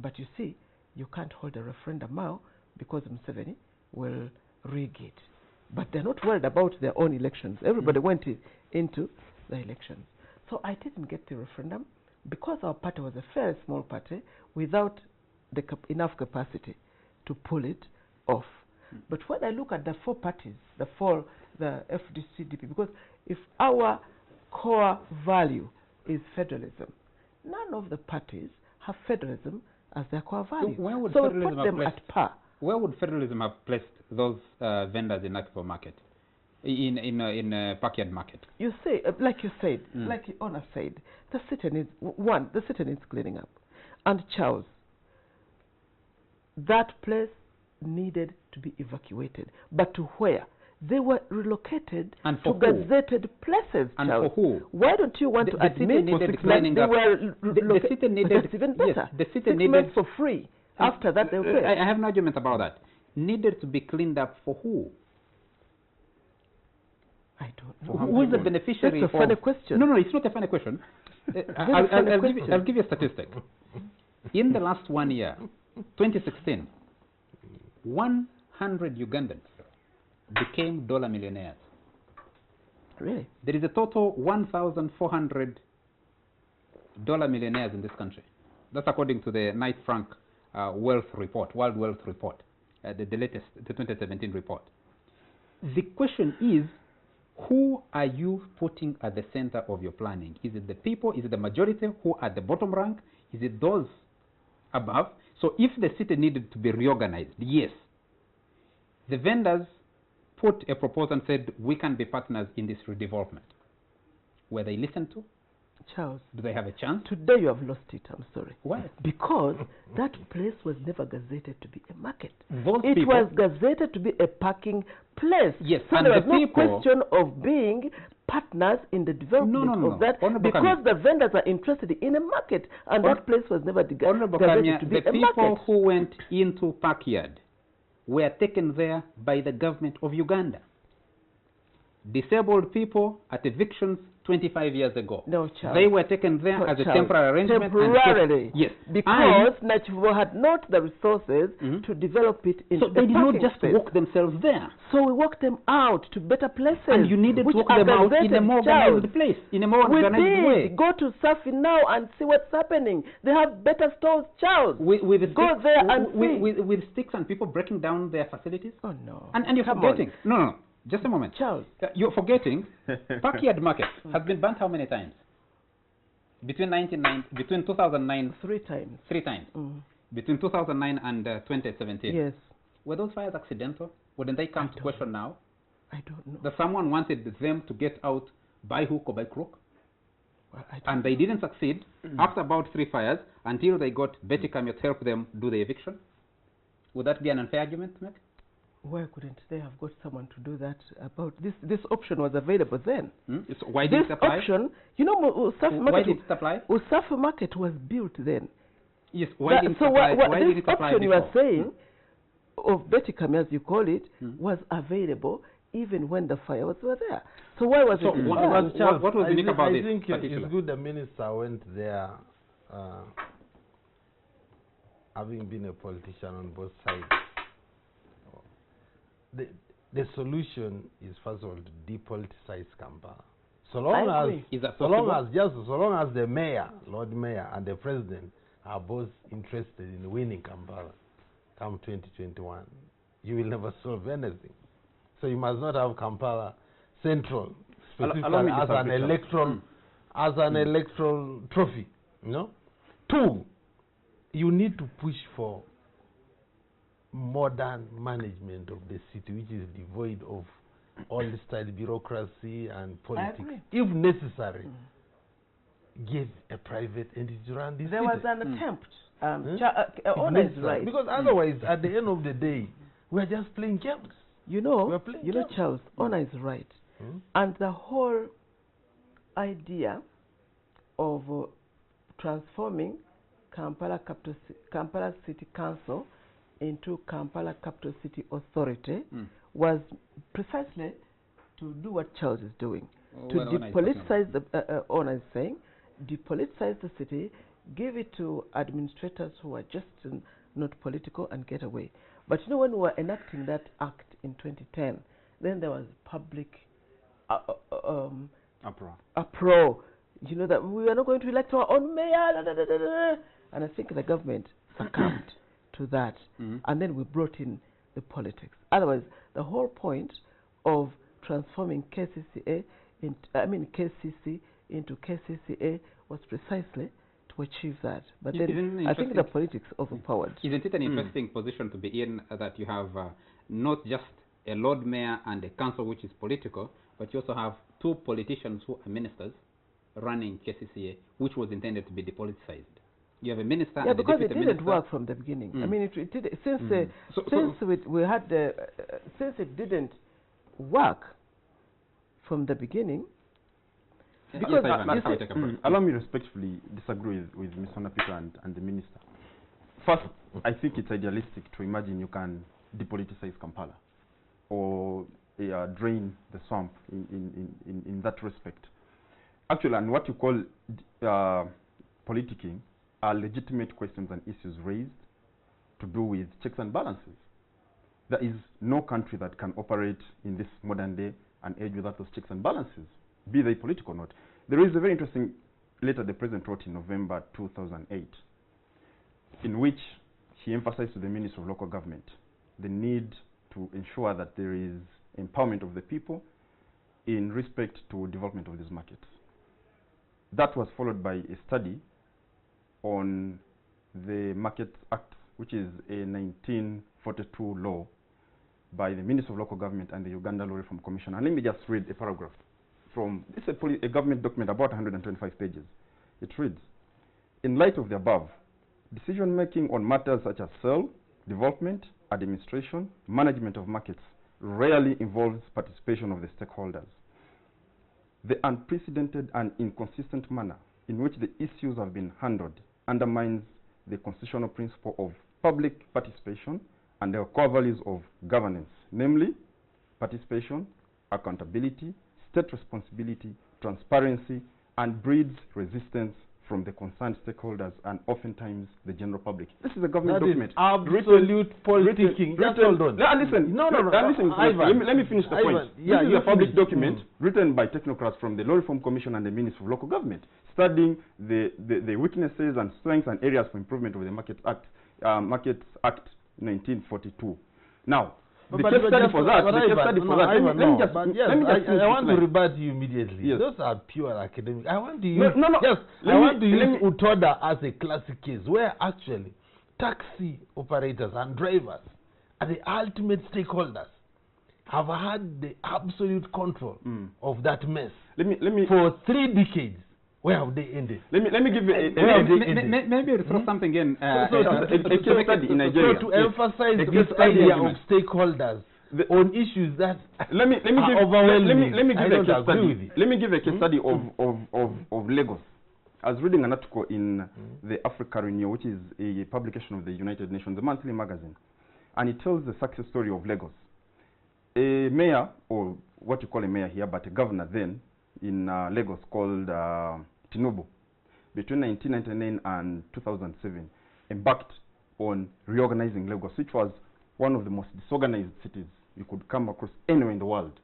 But you see, you can't hold a referendum now because Museveni will rig it. But they're not worried about their own elections. Everybody went into the elections. So I didn't get the referendum because our party was a very small party without the enough capacity to pull it off. But when I look at the four parties, the FDCDP, because if our core value is federalism, none of the parties have federalism as their core value. So we put them at par. Where would federalism have placed those vendors in Nakivubo market, in backyard market? You say, like you said, like the owner said, the city needs cleaning up. And Charles, that place needed to be evacuated. But to where? They were relocated to gazetted places. And Charles. for who? Why don't you want to admit that they were the city needed, that's even better. Yes, the city 6 needed months for free. After that, they were I have no argument about that. Needed to be cleaned up for who? I don't know. Who is the beneficiary? That's a funny question. No, it's not a funny question. I'll give you a statistic. In the last 1 year, 2016, 100 Ugandans became dollar millionaires. Really? There is a total 1,400 dollar millionaires in this country. That's according to the Knight Frank Wealth Report, World Wealth Report, the latest, the 2017 report. The question is, who are you putting at the center of your planning? Is it the people? Is it the majority who are at the bottom rank? Is it those above? So if the city needed to be reorganized, yes. The vendors put a proposal and said, we can be partners in this redevelopment. Were they listened to? Charles, do they have a chance? Today you have lost it, I'm sorry. Why? Because that place was never gazetted to be a market. It was gazetted to be a parking place. Yes, so and there was the no question of being partners in the development of that, because the vendors are interested in a market, and that place was never gazetted to be a market. The people who went into Parkyard were taken there by the government of Uganda. Disabled people at evictions 25 years ago. No, Charles. They were taken there as a temporary arrangement. Temporarily. Yes. Because Nakivubo had not the resources to develop it in so they did not just walk themselves there. So we walked them out to better places. And you needed to walk them out in a more organized place, in a more organized way. Go to Safi now and see what's happening. They have better stores, Charles. Go there and see. With sticks and people breaking down their facilities? Oh, no. And you're forgetting. No. Just a moment. Charles. You're forgetting, Parkyard Market has been burnt how many times? Between 2009... 3 times. 3 times. Between 2009 and 2017. Yes. Were those fires accidental? Wouldn't they come to question now? I don't know. That someone wanted them to get out by hook or by crook? Well, and they didn't succeed after about 3 fires until they got Beti Kamya to help them do the eviction? Would that be an unfair argument to make? Why couldn't they have got someone to do that about this? This option was available then. Why did it apply? This option, you know, why did it apply? Usafi Market was built then. Yes, why didn't it apply? Why did it apply option before? You are saying, of Beti Kamya, as you call it, was available even when the fires were there. So why was it? What was unique about this? I think it's good the minister went there having been a politician on both sides, the solution is first of all to depoliticize Kampala. So long as the mayor, Lord Mayor, and the president are both interested in winning Kampala come 2021, you will never solve anything. So you must not have Kampala Central specifically as an electoral trophy. No. Two, you need to push for modern management of the city, which is devoid of old-style bureaucracy and politics. If necessary, give a private entity to run this There city. was an attempt. Honor is right. Because otherwise, at the end of the day, we're just playing games. You know, Charles, Honor is right. And the whole idea of transforming Kampala City Council into Kampala Capital City Authority was precisely to do what Charles is doing. To depoliticize the, Honor is saying, depoliticize the city, give it to administrators who are just not political and get away. But you know, when we were enacting that act in 2010, then there was public uproar. You know, that we are not going to elect our own mayor, and I think the government succumbed to that, and then we brought in the politics. Otherwise, the whole point of transforming KCC into KCCA was precisely to achieve that. But then I think the politics overpowered. Isn't it an interesting position to be in, that you have not just a Lord Mayor and a council which is political, but you also have two politicians who are ministers running KCCA, which was intended to be depoliticized. You have a minister and a deputy minister. Because it didn't work from the beginning. I mean, it did, since it didn't work from the beginning. Because allow me respectfully disagree with Ms. Honapito and the minister. First, I think it's idealistic to imagine you can depoliticize Kampala or drain the swamp in that respect. Actually, and what you call politicking are legitimate questions and issues raised to do with checks and balances. There is no country that can operate in this modern day and age without those checks and balances, be they political or not. There is a very interesting letter the President wrote in November 2008, in which he emphasized to the Minister of Local Government the need to ensure that there is empowerment of the people in respect to development of these markets. That was followed by a study on the Markets Act, which is a 1942 law by the Minister of Local Government and the Uganda Law Reform Commission. And let me just read a paragraph from, this is a government document about 125 pages. It reads, in light of the above, decision-making on matters such as sale, development, administration, management of markets rarely involves participation of the stakeholders. The unprecedented and inconsistent manner in which the issues have been handled undermines the constitutional principle of public participation and the core values of governance, namely participation, accountability, state responsibility, transparency, and breeds resistance from the concerned stakeholders and oftentimes the general public. This is a government document. Absolute politicking. Just hold on. Listen. Let me finish the point. Yeah, this is a public document written by technocrats from the Law Reform Commission and the Ministry of Local Government, studying the weaknesses and strengths and areas for improvement of the Markets Act 1942. Now, I want to rebut you immediately. Yes. Those are pure academic. I want to use Utoda as a classic case where actually taxi operators and drivers are the ultimate stakeholders, have had the absolute control of that mess. Let me for 3 decades. Where have they ended? Let me give you maybe throw something in. So to emphasize this idea of stakeholders on issues that let me give a case study of Lagos. I was reading an article in the Africa Renew, which is a publication of the United Nations, the monthly magazine, and it tells the success story of Lagos. A mayor, or what you call a mayor here, but a governor then in Lagos called Tinubu, between 1999 and 2007, embarked on reorganizing Lagos, which was one of the most disorganized cities you could come across anywhere in the world.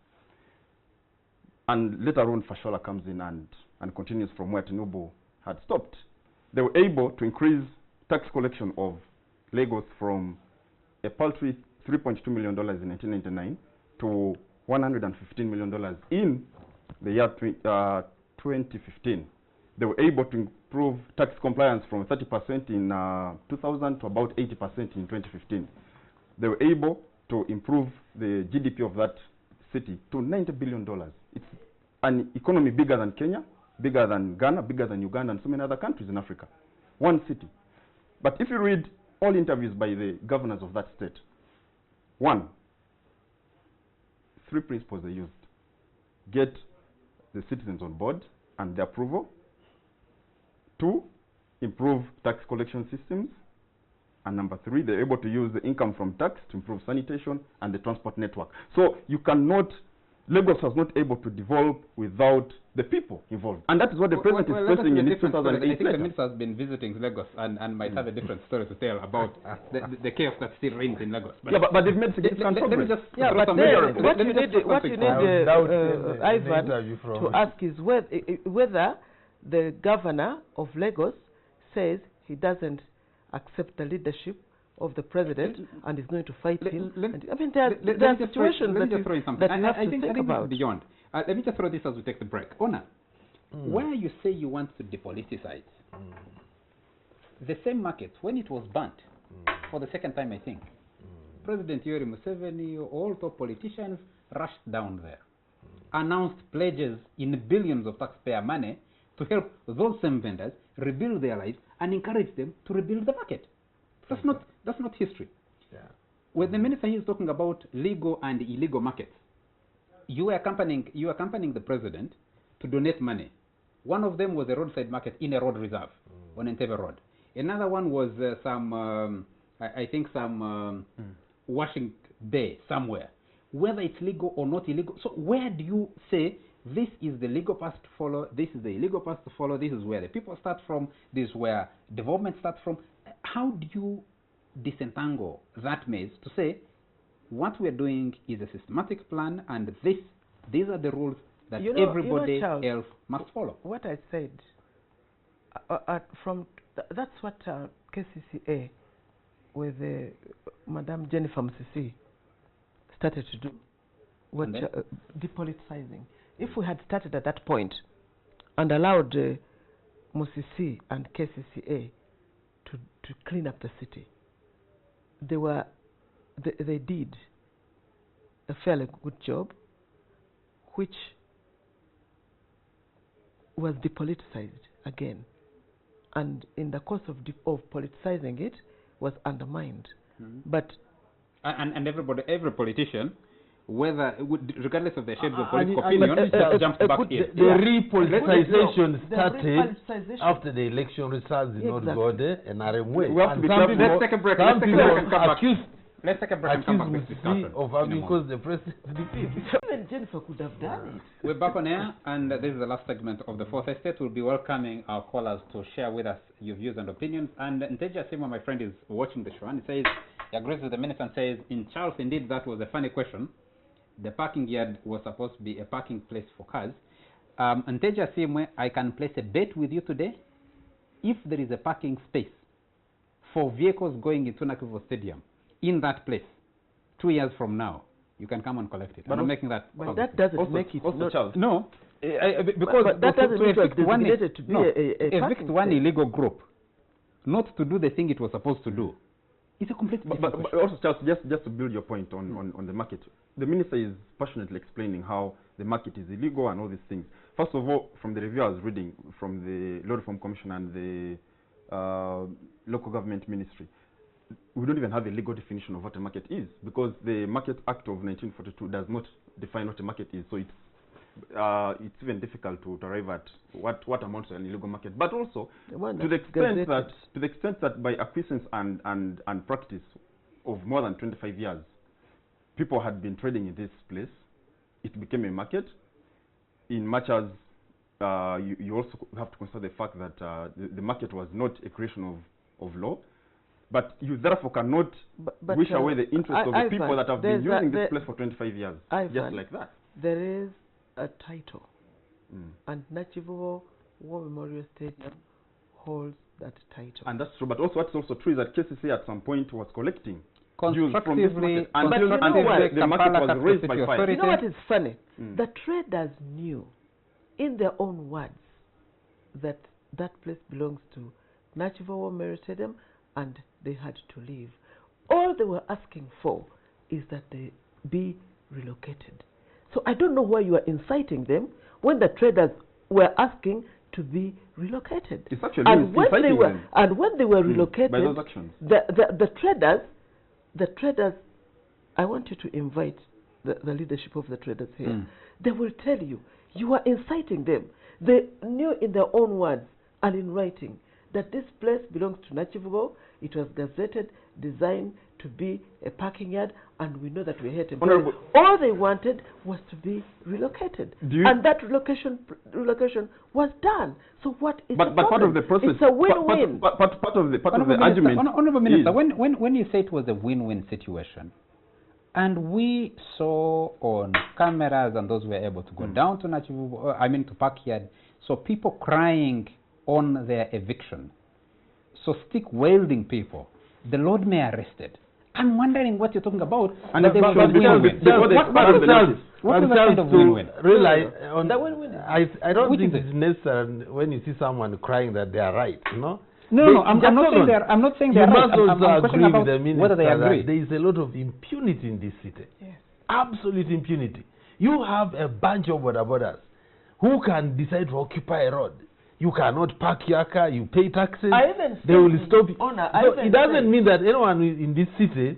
And later on, Fashola comes in and continues from where Tinubu had stopped. They were able to increase tax collection of Lagos from a paltry $3.2 million in 1999 to $115 million in the year 2015. They were able to improve tax compliance from 30% in 2000 to about 80% in 2015. They were able to improve the GDP of that city to $90 billion. It's an economy bigger than Kenya, bigger than Ghana, bigger than Uganda, and so many other countries in Africa. One city. But if you read all interviews by the governors of that state, one, three principles they used. Get the citizens on board and their approval. Two, improve tax collection systems. And number three, they're able to use the income from tax to improve sanitation and the transport network. So you cannot, Lagos was not able to develop without the people involved. And that is what the president is stressing in his 2008 I think letter. the minister has been visiting Lagos and might have a different story to tell about the chaos that still reigns in Lagos. But but they've made significant progress. Let me just Yeah, but then what you need, Ivan, to ask is whether the governor of Lagos says he doesn't accept the leadership of the president and is going to fight him. I mean, there are situations that you have to think about. Beyond. Let me just throw this as we take the break. Ona, where you say you want to depoliticize, the same market, when it was burnt for the second time, I think, President Yoweri Museveni, all top politicians rushed down there, announced pledges in billions of taxpayer money to help those same vendors rebuild their lives and encourage them to rebuild the market. That's not history. Yeah. When the minister is talking about legal and illegal markets, you are accompanying the president to donate money. One of them was a roadside market in a road reserve on Entebbe Road. Another one was some washing bay somewhere. Whether it's legal or not illegal. So where do you say this is the legal path to follow, this is the illegal path to follow, this is where the people start from, this is where development starts from? How do you disentangle that maze to say what we're doing is a systematic plan and these are the rules that everybody Charles, else must follow? What I said, that's what KCCA with Madame Jennifer Musisi started to do, depoliticizing. If we had started at that point and allowed Musisi and KCCA to clean up the city, they did a fairly good job, which was depoliticized again, and in the course of politicizing it was undermined. But and every politician, regardless of their shades of political opinion, jumped back in. The repoliticization started after the election results did not go there, and let's take a break. Let's take a break and come back to this discussion. Because the president defeated. Even Jennifer could have done it. We're back on air, and this is the last segment of the Fourth Estate. We'll be welcoming our callers to share with us your views and opinions. And Nteja Sima, my friend, is watching the show, and he says, he agrees with the minister and says, in Charles, indeed, that was a funny question. The parking yard was supposed to be a parking place for cars. Nteja Sima, I can place a bet with you today. If there is a parking space for vehicles going into Nakivubo Stadium, in that place, 2 years from now, you can come and collect it. But I'm making that. But that doesn't also, make it also Charles. No, because but that doesn't make it designated to be evict one illegal group, not to do the thing it was supposed to do. It's a complete. But also, Charles, just to build your point on the market, the minister is passionately explaining how the market is illegal and all these things. First of all, from the review I was reading from the Law Reform Commission and the local government ministry, we don't even have a legal definition of what a market is, because the Market Act of 1942 does not define what a market is. So it's even difficult to arrive at what amounts to an illegal market. But also, to the extent that by acquiescence and practice of more than 25 years, people had been trading in this place, it became a market. In much as you also have to consider the fact that the market was not a creation of law. But you therefore cannot But, wish away the interest of the Ivan, people that have been there's a- using this there- place for 25 years. Ivan, Just like that. there is a title, Mm. and Nakivubo War Memorial Stadium holds that title. And that's true. But also what's also true is that KCC at some point was collecting dues from this Constructively, market until, But you know until what? the market Kampala was raised by Capital fire. Authority. You know what is funny? Mm. The traders knew, in their own words, that that place belongs to Nakivubo Memorial Stadium, and they had to leave. All they were asking for is that they be relocated. So I don't know why you are inciting them when the traders were asking to be relocated. It's actually And when they inciting were them. and when they were relocated, by those actions. the traders, I want you to invite the leadership of the traders here. Mm. They will tell you, you are inciting them. They knew in their own words and in writing that this place belongs to Nakivubo. It was gazetted, designed to be a parking yard, and we know that we hate it. Honorable- All they wanted was to be relocated. Do you- And that relocation was done. So what is the But part problem? of the process, It's a win-win. part of the Honourable Minister, argument. Honourable Minister, is- when you say it was a win-win situation, and we saw on cameras and those were able to go down to Nakivubo, to Parkyard, so people crying on their eviction, so stick wielding people, the Lord Mayor arrested. I'm wondering what you're talking about. And that they but- were but- win-win. before they expand the notice. What is the kind of win-win? Rely on The win-win. I don't Which think is it? it's necessary when you see someone crying that they are right, you know. No, I'm just not hold saying on. they're. I'm not saying You they're right. must I'm also agree questioning with about the minister whether they agree. that there is a lot of impunity in this city. Yes. Absolute impunity. You have a bunch of border borders who can decide to occupy a road. You cannot park your car, you pay taxes, I even they will said, stop you. Honor, I So even it doesn't said- mean that anyone in this city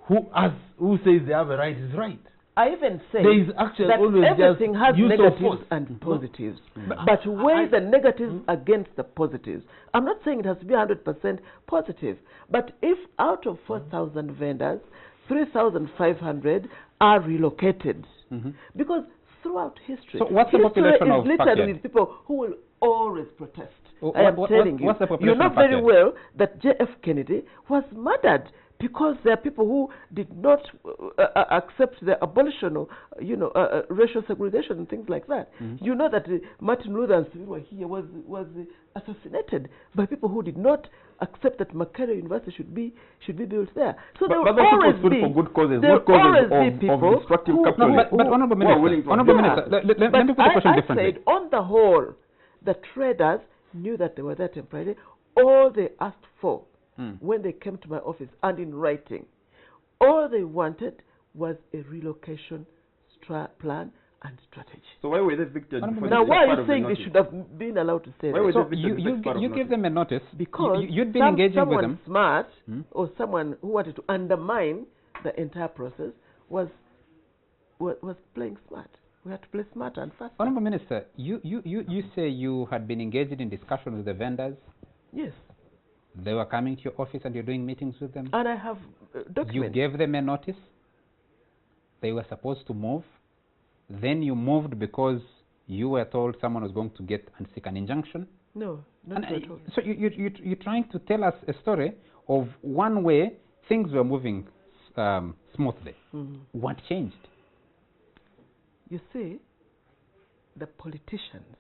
who says they have a right is right. I even say There is actually that always everything just has use of negatives force. and positives. But But weigh I- the negatives against the positives. I'm not saying it has to be 100% positive. But if out of 4,000 vendors, 3,500 are relocated, because throughout history, So what's the history population is of littered Parkyard? with people who will always protest. Wh- I am what- telling you. what's the You population know of very Parkyard? well that J.F. Kennedy was murdered because there are people who did not accept the abolition of, racial segregation and things like that. You know that Martin Luther and Civil War here was assassinated by people who did not accept that Makerere University should be built there. So there But will those people always stood be for good causes, there good will causes always be of people destructive who- capitalism. But Honourable who are willing Minister, to Honourable Yeah. Minister, let me But put the question I differently. said, on the whole, the traders knew that they were there temporarily. All they asked for when they came to my office and in writing, all they wanted was a relocation plan and strategy. So why were they evicted? before Now, they why were are part you of the saying they notice? should have been allowed to say Why that? were So they you evicted as part of give notice? them a notice. Because You'd been engaging with someone them. smart or someone who wanted to undermine the entire process was playing smart. We had to play smart and fast. Honourable Minister, you say you had been engaged in discussion with the vendors. Yes, They were coming to your office and you're doing meetings with them. and I have You documents. gave them a notice. They were supposed to move. Then you moved because you were told someone was going to get and seek an injunction. No, not And, at all. so you're trying to tell us a story of one way things were moving smoothly. What changed? You see, the politicians.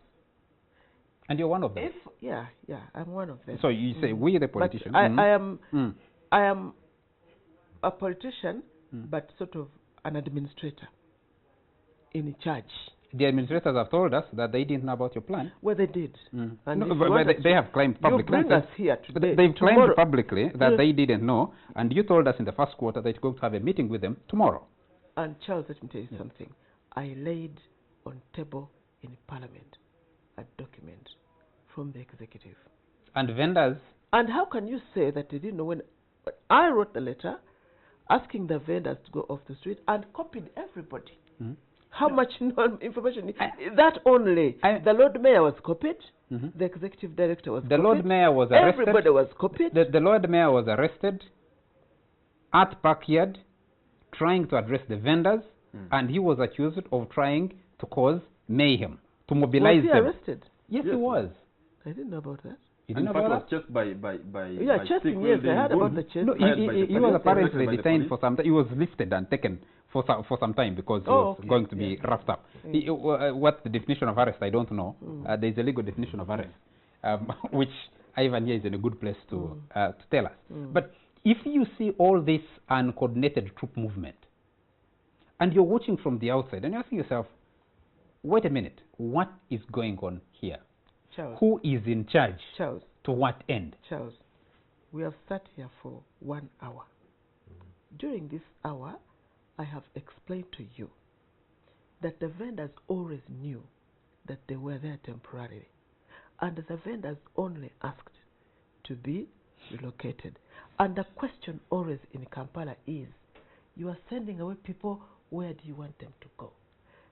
And you're one of them. I'm one of them. So you say we the But politicians. I am a politician, but sort of an administrator in charge. The administrators have told us that they didn't know about your plan. Well, they did. And No, if you but want us they have claimed you publicly. bring us here today. They've claimed tomorrow, publicly that Yes. they didn't know, and you told us in the first quarter that you're going to have a meeting with them tomorrow. And Charles, let me tell you something. I laid on table in Parliament a document from the executive. And vendors, And how can you say that they didn't know when I wrote the letter asking the vendors to go off the street and copied everybody? How much information? That only. The Lord Mayor was copied. The executive director was the copied. Lord Mayor was arrested. Everybody was copied. The Lord Mayor was arrested at Parkyard trying to address the vendors, and he was accused of trying to cause mayhem, to mobilize was he them. arrested? Yes, he was. I didn't know about that. You And didn't in know fact, about was chased by Yeah, by chasing, sequels yes, I in heard about Bund. the chase. No, Hired by the he was police, apparently arrested by the detained police. for some time. He was lifted and taken for some time because he was okay. going to be roughed up. What's the definition of arrest? I don't know. There's a legal definition of arrest, which Ivan here is in a good place to tell us. But if you see all this uncoordinated troop movement, and you're watching from the outside, and you're asking yourself, wait a minute, what is going on here? Charles. Who is in charge? Charles. To what end? Charles, we have sat here for 1 hour. During this hour, I have explained to you that the vendors always knew that they were there temporarily, and the vendors only asked to be relocated. And the question always in Kampala is, you are sending away people, where do you want them to go?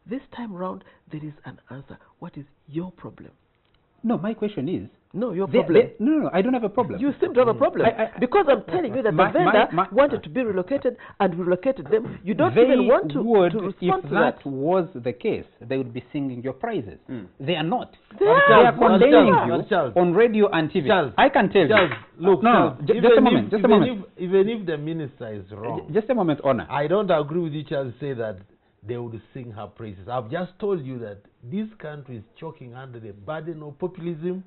This time round, there is an answer. What is your problem? No, my question is... No, your problem. No, I don't have a problem. You seem to have a problem. Because I'm telling you that the vendor wanted to be relocated and relocated them. You don't even want to respond to that. If that was the case, they would be singing your praises. They are not. They are condemning you on radio and TV. Charles, I can tell Charles, you. Look, no, just a moment. Even if the minister is wrong, just a moment, Honor. I don't agree with you, Charles, say that they would sing her praises. I've just told you that this country is choking under the burden of populism.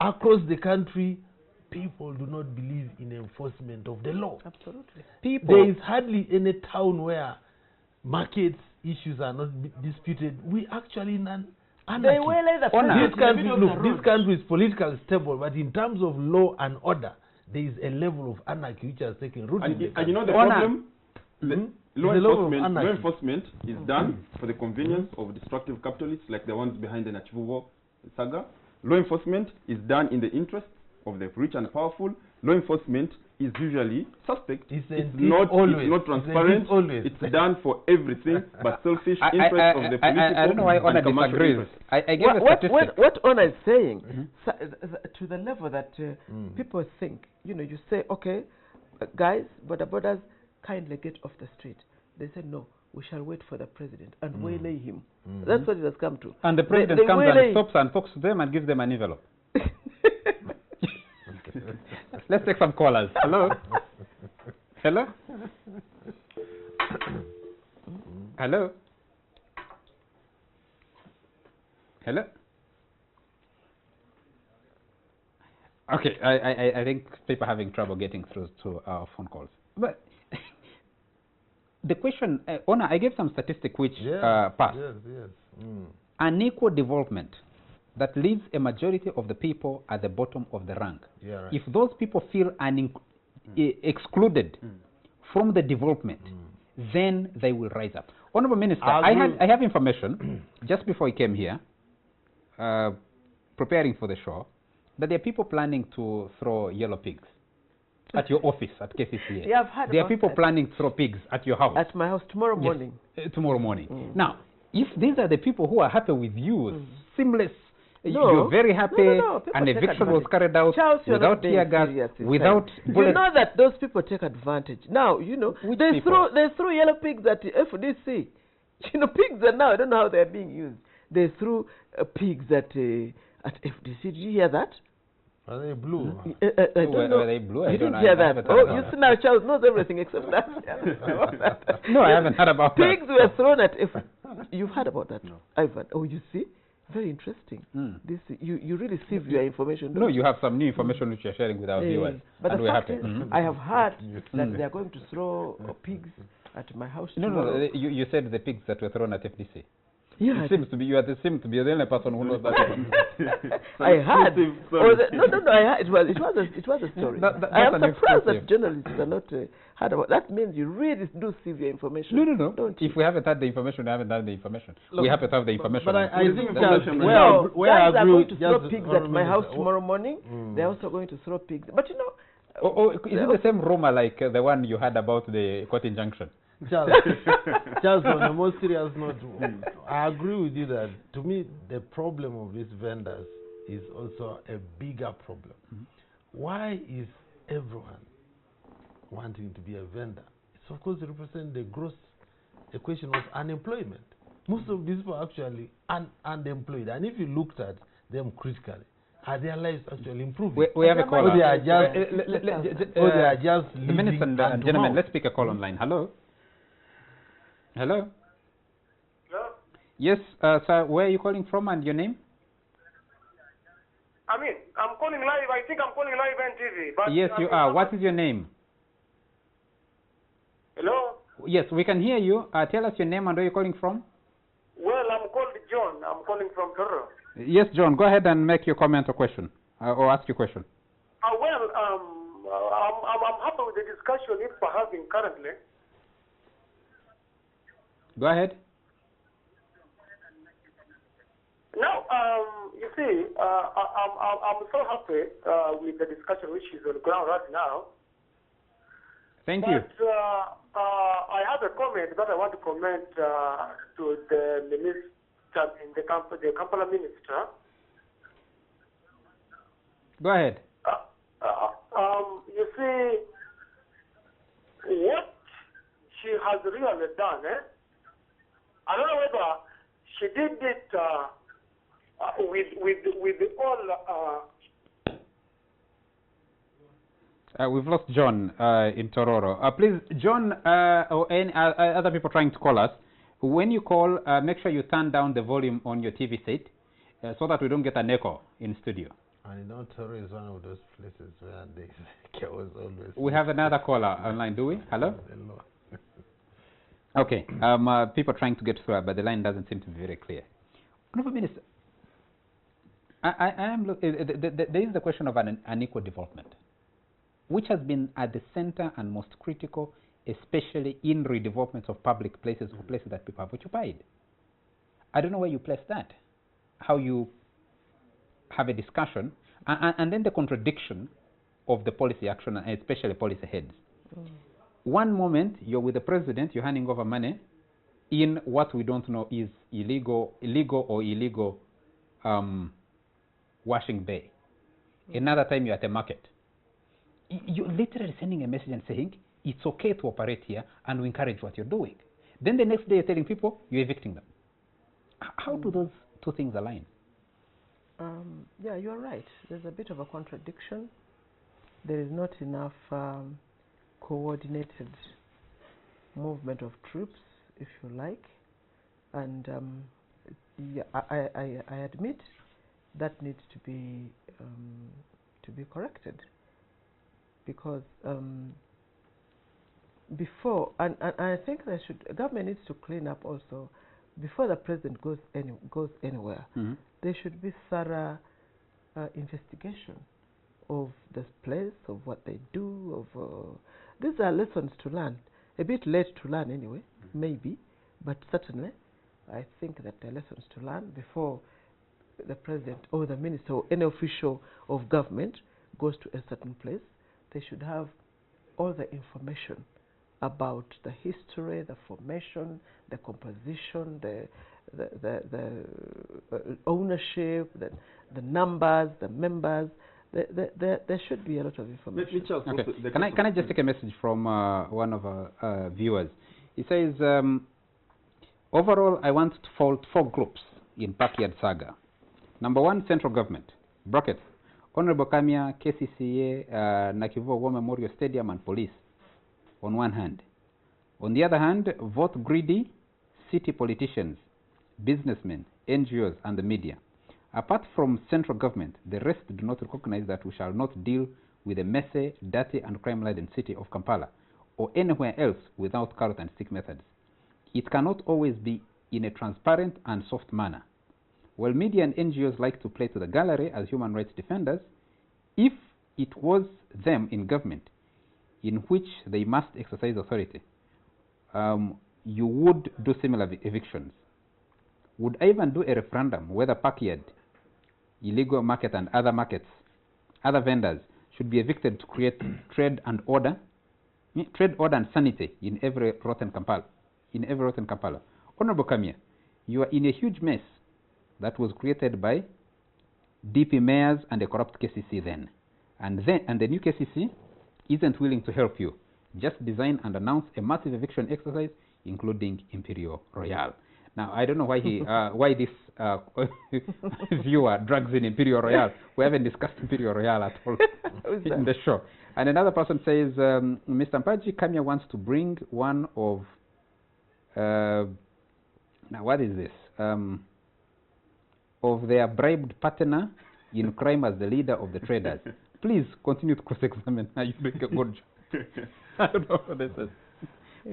Across the country, people do not believe in enforcement of the law. Absolutely. There is hardly any town where markets issues are not disputed. We actually anarchy. This country is politically stable, but in terms of law and order, there is a level of anarchy which has taken root. And you know the problem? Law enforcement is done for the convenience of destructive capitalists like the ones behind the Nakivubo saga. Law enforcement is done in the interest of the rich and powerful. Law enforcement is usually suspect. It's not transparent. It's done for everything but selfish interests of the political I don't know why Honor disagrees. I gave a statistic. What Honor is saying, to the level that people think, you say, okay, guys, borders, kindly get off the street. They say, no, we shall wait for the president and waylay him. That's what it has come to. And the president comes and stops and talks to them and gives them an envelope. Let's take some callers. Hello? Hello? Hello? Hello? Okay, I think people are having trouble getting through to our phone calls. But the question, Honor, I gave some statistic which passed. Unequal development that leaves a majority of the people at the bottom of the rank. If those people feel excluded from the development, then they will rise up. Honorable Minister, I have information just before I came here, preparing for the show, that there are people planning to throw yellow pigs at your office at KCCA. Yeah, I've heard there are people planning to throw pigs at your house. At my house tomorrow morning. Yes, tomorrow morning. Now, if these are the people who are happy with you, seamless, you're very happy, and eviction was carried out without tear gas, without bullets. You know that those people take advantage. Now, they threw yellow pigs at the FDC. Pigs are now, I don't know how they're being used. They threw pigs at FDC. Did you hear that? Are they blue? Were they blue? You didn't hear that. Oh, you see now, Charles knows everything except that. No, I haven't heard about that. Pigs were thrown at You've heard about that? No. Ivan. Oh, you see? Very interesting. This you really sieve your information. No, you have some new information which you're sharing with our viewers. But and the fact is, I have heard that they are going to throw pigs at my house tomorrow. No, you said the pigs that were thrown at FDC. Yeah, it seems to be you seem to be the only person who knows that. I heard. No. I heard. It was a story. I am surprised that journalists are not heard about. That means you really do sieve your information. No. Don't you? If we haven't had the information, we haven't had the information. Look, we happen to have the information. But I think where I are going to throw pigs at my house tomorrow morning. They're also going to throw pigs. But is it the same rumor like the one you had about the court injunction? Just on a more serious note, I agree with you that to me the problem of these vendors is also a bigger problem. Why is everyone wanting to be a vendor? It's of course represent the gross equation of unemployment. Most of these people are actually unemployed, and if you looked at them critically, Are their lives actually improving? We have a caller. Or they are just, or they are just the living minister and hand to gentlemen, mouth. let's pick a call online. Hello? Hello? Hello? Yes, sir, where are you calling from and your name? I mean, I'm calling live. I think I'm calling live on TV. But Yes, you are. What is your name? Hello? Yes, we can hear you. Tell us your name and where you're calling from. Well, I'm called John. I'm calling from Toro. Yes, John, go ahead and make your comment or question, or ask your question. I'm happy with the discussion if we're having currently. Go ahead. Now, you see, I'm so happy with the discussion which is on the ground right now. Thank you. But I have a comment that I want to comment to the minister in the Kampala minister. Go ahead. You see, what she has really done, I don't know whether she did it with all. We've lost John in Tororo. Please, John or any other people trying to call us, when you call, make sure you turn down the volume on your TV set so that we don't get an echo in studio. And you know, Toro is one of those places where the chaos always. We have another caller online, do we? Hello? Okay. People trying to get through, but the line doesn't seem to be very clear. Honourable Minister, I am there is the question of an unequal development, which has been at the center and most critical, especially in redevelopments of public places or places that people have occupied. I don't know where you place that, how you have a discussion, and then the contradiction of the policy action, and especially policy heads. One moment, you're with the president, you're handing over money in what we don't know is illegal washing bay. Another time, you're at a market. You're literally sending a message and saying, it's okay to operate here, and we encourage what you're doing. Then the next day, you're telling people, you're evicting them. How do those two things align? Yeah, you're right. There's a bit of a contradiction. There is not enough coordinated movement of troops, if you like. And yeah, I admit that needs to be corrected. Because before, and I think government needs to clean up also, before the president goes anywhere, there should be thorough investigation of this place, of what they do, of these are lessons to learn. A bit late to learn anyway, maybe, but certainly I think that there are lessons to learn before the president or the minister or any official of government goes to a certain place. They should have all the information about the history, the formation, the composition, the ownership, the numbers, the members. There should be a lot of information. Okay. Can I just take a message from one of our viewers? He says, overall, I want to fault 4 groups in backyard saga. Number 1, central government, brackets, Honorable Kamya, KCCA, Nakivubo War Memorial Stadium, and police, on one hand. On the other hand, vote-greedy city politicians, businessmen, NGOs, and the media. Apart from central government, the rest do not recognize that we shall not deal with a messy, dirty, and crime-laden city of Kampala, or anywhere else without carrot and stick methods. It cannot always be in a transparent and soft manner. While media and NGOs like to play to the gallery as human rights defenders, if it was them in government in which they must exercise authority, you would do similar evictions. Would I even do a referendum whether backyard, illegal market, and other markets, other vendors should be evicted to create trade order and sanity in every rotten Kampala. Honorable Kamya, you are in a huge mess that was created by DP mayors and a corrupt KCC then. And the new KCC isn't willing to help you. Just design and announce a massive eviction exercise, including Imperial Royale. Now, I don't know why he, why this viewer drags in Imperial Royale. We haven't discussed Imperial Royale at all in the show. And another person says, Mr. Beti Kamya wants to bring one of, now what is this? Of their bribed partner in crime as the leader of the traders. Please continue to cross-examine. You make a good job. I don't know what this is.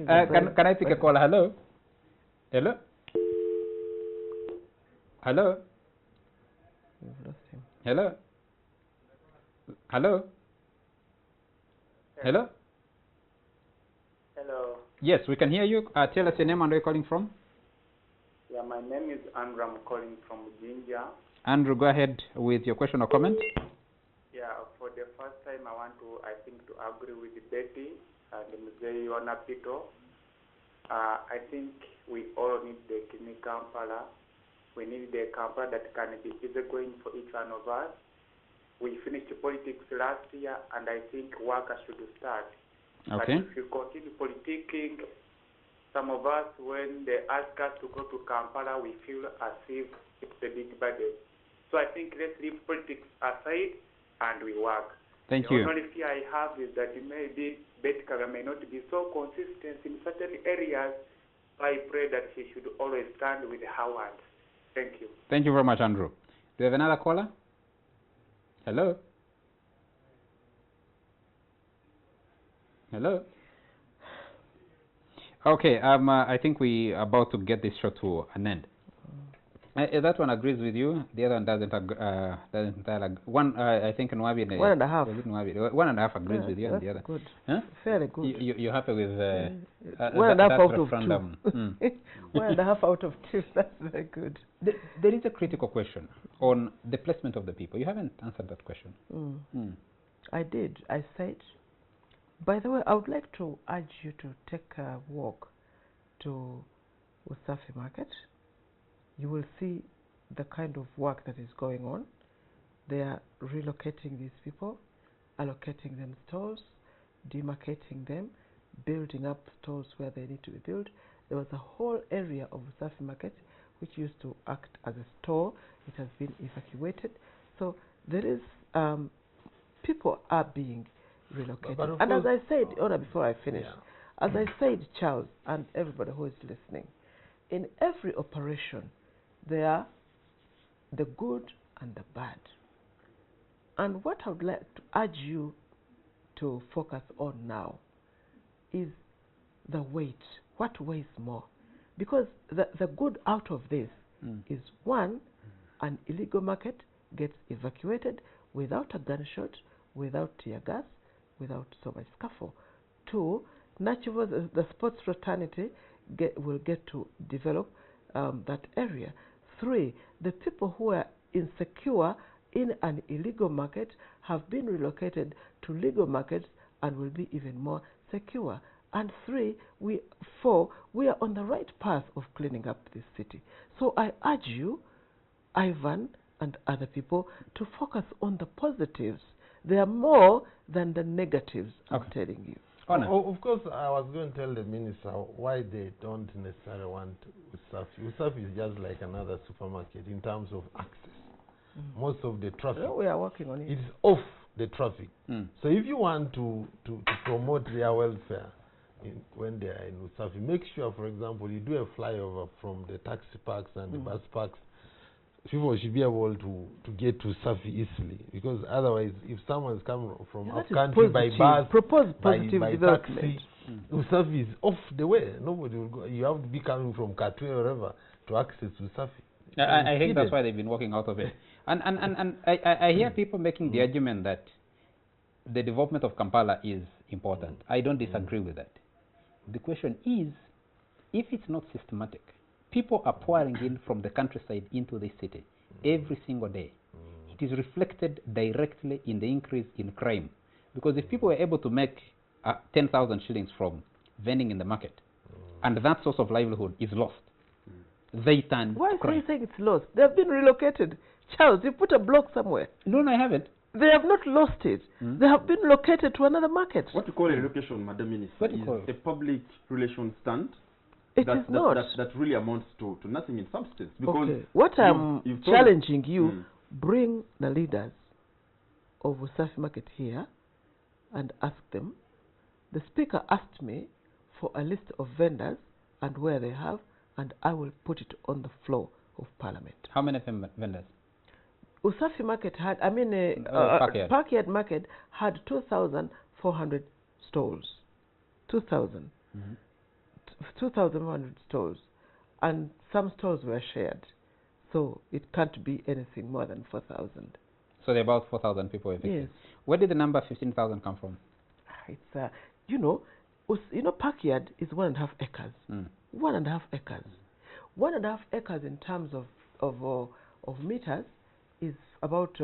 Can I take a call? Hello? Hello? Hello? We've lost him. Hello? Hello? Hello? Hello. Yes, we can hear you. Tell us your name and where you're calling from. Yeah, my name is Andrew. I'm calling from Jinja. Andrew, go ahead with your question or comment. Yeah, for the first time, I want to, I think, to agree with Beti and Mzee Pito. I think we all need the Kini Kampala. We need the Kampala that can be easygoing for each one of us. We finished politics last year, and I think work should start. Okay. But if you continue politicking, some of us, when they ask us to go to Kampala, we feel as if it's a big burden. So I think let's leave politics aside and we work. Thank you. The only fear I have is that maybe Beti Kamya may not be so consistent in certain areas. I pray that she should always stand with Howard. Thank you. Thank you very much, Andrew. Do you have another caller? Hello? Hello? Okay, I think we are about to get this show to an end. That one agrees with you. The other one doesn't agree. One, I think Nwabi. 1.5. Was it Nwabi? 1.5 agrees with you, and the other. Good. Huh? Fairly good. You're happy with 1.5 out of 2. 1.5 out of 2. That's very good. There is a critical question on the placement of the people. You haven't answered that question. I did. I said. By the way, I would like to urge you to take a walk to Usafi Market. You will see the kind of work that is going on. They are relocating these people, allocating them stalls, demarcating them, building up stalls where they need to be built. There was a whole area of Usafi Market which used to act as a store. It has been evacuated. So there is, people are being relocated. And as I said, before I finish, as I said, Charles, and everybody who is listening, in every operation, there are the good and the bad. And what I would like to urge you to focus on now is the weight. What weighs more? Because the good out of this is, one, an illegal market gets evacuated without a gunshot, without tear gas, without so much scuffle. Two, Nakivubo, the sports fraternity will get to develop that area. Three, the people who are insecure in an illegal market have been relocated to legal markets and will be even more secure. And four, we are on the right path of cleaning up this city. So I urge you, Ivan and other people, to focus on the positives. They are more than the negatives, I'm telling you. Of course, I was going to tell the minister why they don't necessarily want Usafi. Usafi is just like another supermarket in terms of access. Most of the traffic, we are working on it. It's off the traffic. So if you want to promote their welfare when they are in Usafi, make sure, for example, you do a flyover from the taxi parks and the bus parks. People should be able to get to Usafi easily, because otherwise, if someone is coming from up country by bus, by taxi, Usafi is off the way. Nobody will go. You have to be coming from Katwe or wherever to access Usafi. I think that's why they've been working out of it. And I hear people making the argument that the development of Kampala is important. I don't disagree with that. The question is, if it's not systematic, people are pouring in from the countryside into the city every single day. It is reflected directly in the increase in crime. Because if people were able to make 10,000 shillings from vending in the market, and that source of livelihood is lost, they turn Why to crime. are you saying it's lost? They have been relocated. Charles, you put a block somewhere. No, I haven't. They have not lost it. They have been located to another market. What you call a relocation, Madam Minister, What do you is call it? a public relations stunt It that, is not. That really amounts to nothing in substance. Because Okay. What I'm you've told challenging you, bring the leaders of Usafi Market here and ask them. The speaker asked me for a list of vendors and where they have, and I will put it on the floor of Parliament. How many vendors? Usafi Market had, Parkyard Market had 2,400 stalls. 2,000. 2,100 stalls. And some stalls were shared. So it can't be anything more than 4,000. So there are about 4,000 people evicted. Yes. Where did the number 15,000 come from? It's, Parkyard is 1.5 acres. 1.5 acres. 1.5 acres in terms of meters is about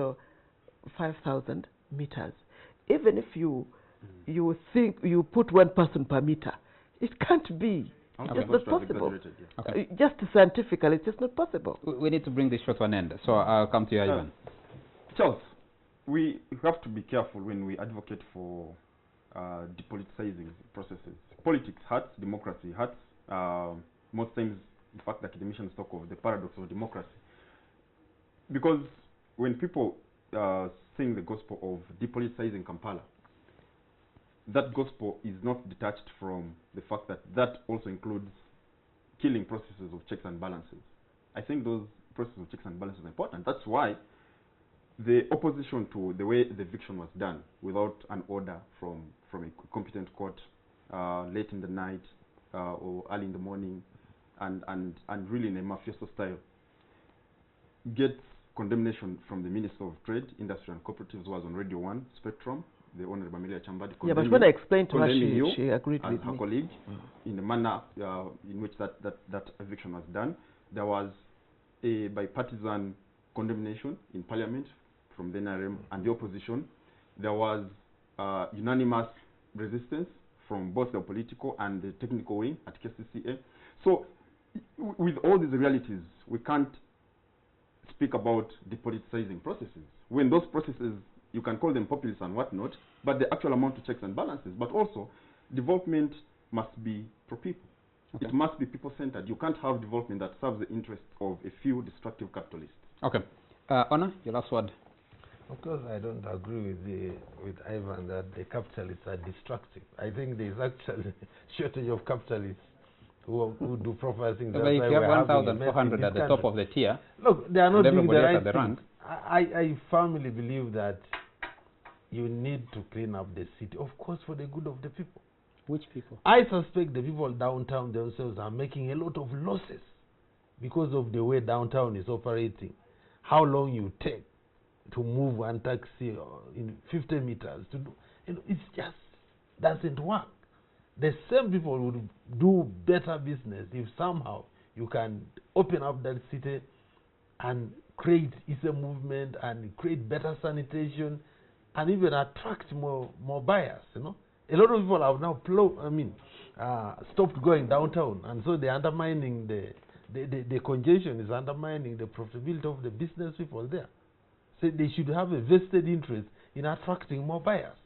5,000 meters. Even if you think you put one person per meter, it can't be. It's just not possible. Okay. Just scientifically, it's just not possible. We need to bring this show to an end. So I'll come to you, Ivan. Charles, we have to be careful when we advocate for depoliticizing processes. Politics hurts, democracy hurts. Most times, in fact, academicians talk of the paradox of democracy. Because when people sing the gospel of depoliticizing Kampala, that gospel is not detached from the fact that that also includes killing processes of checks and balances. I think those processes of checks and balances are important. That's why the opposition to the way the eviction was done without an order from a competent court late in the night or early in the morning and really in a mafioso style gets condemnation from the Minister of Trade, Industry and Cooperatives, who was on Radio 1 Spectrum, the Honorable Amelia Chambadi. Yeah, but when I explained to her, she agreed and with her me. colleague in the manner in which that eviction was done. There was a bipartisan condemnation in Parliament from the NRM and the opposition. There was unanimous resistance from both the political and the technical wing at KCCA. So with all these realities, we can't speak about depoliticizing processes. When those processes, you can call them populist and whatnot, but the actual amount of checks and balances. But also, development must be pro-people. Okay. It must be people-centered. You can't have development that serves the interests of a few destructive capitalists. Okay. Honor, your last word. Of course, I don't agree with Ivan that the capitalists are destructive. I think there is actually shortage of capitalists who do proper things. But if you have 1,400 at the top of the tier, look, they are not doing the right the thing. I firmly believe that you need to clean up the city, of course, for the good of the people. Which people? I suspect the people downtown themselves are making a lot of losses because of the way downtown is operating. How long you take to move one taxi in 50 meters to do, it just doesn't work. The same people would do better business if somehow you can open up that city and create a movement and create better sanitation and even attract more buyers. A lot of people have now stopped going downtown, and so they're undermining the congestion is undermining the profitability of the business people there. So they should have a vested interest in attracting more buyers.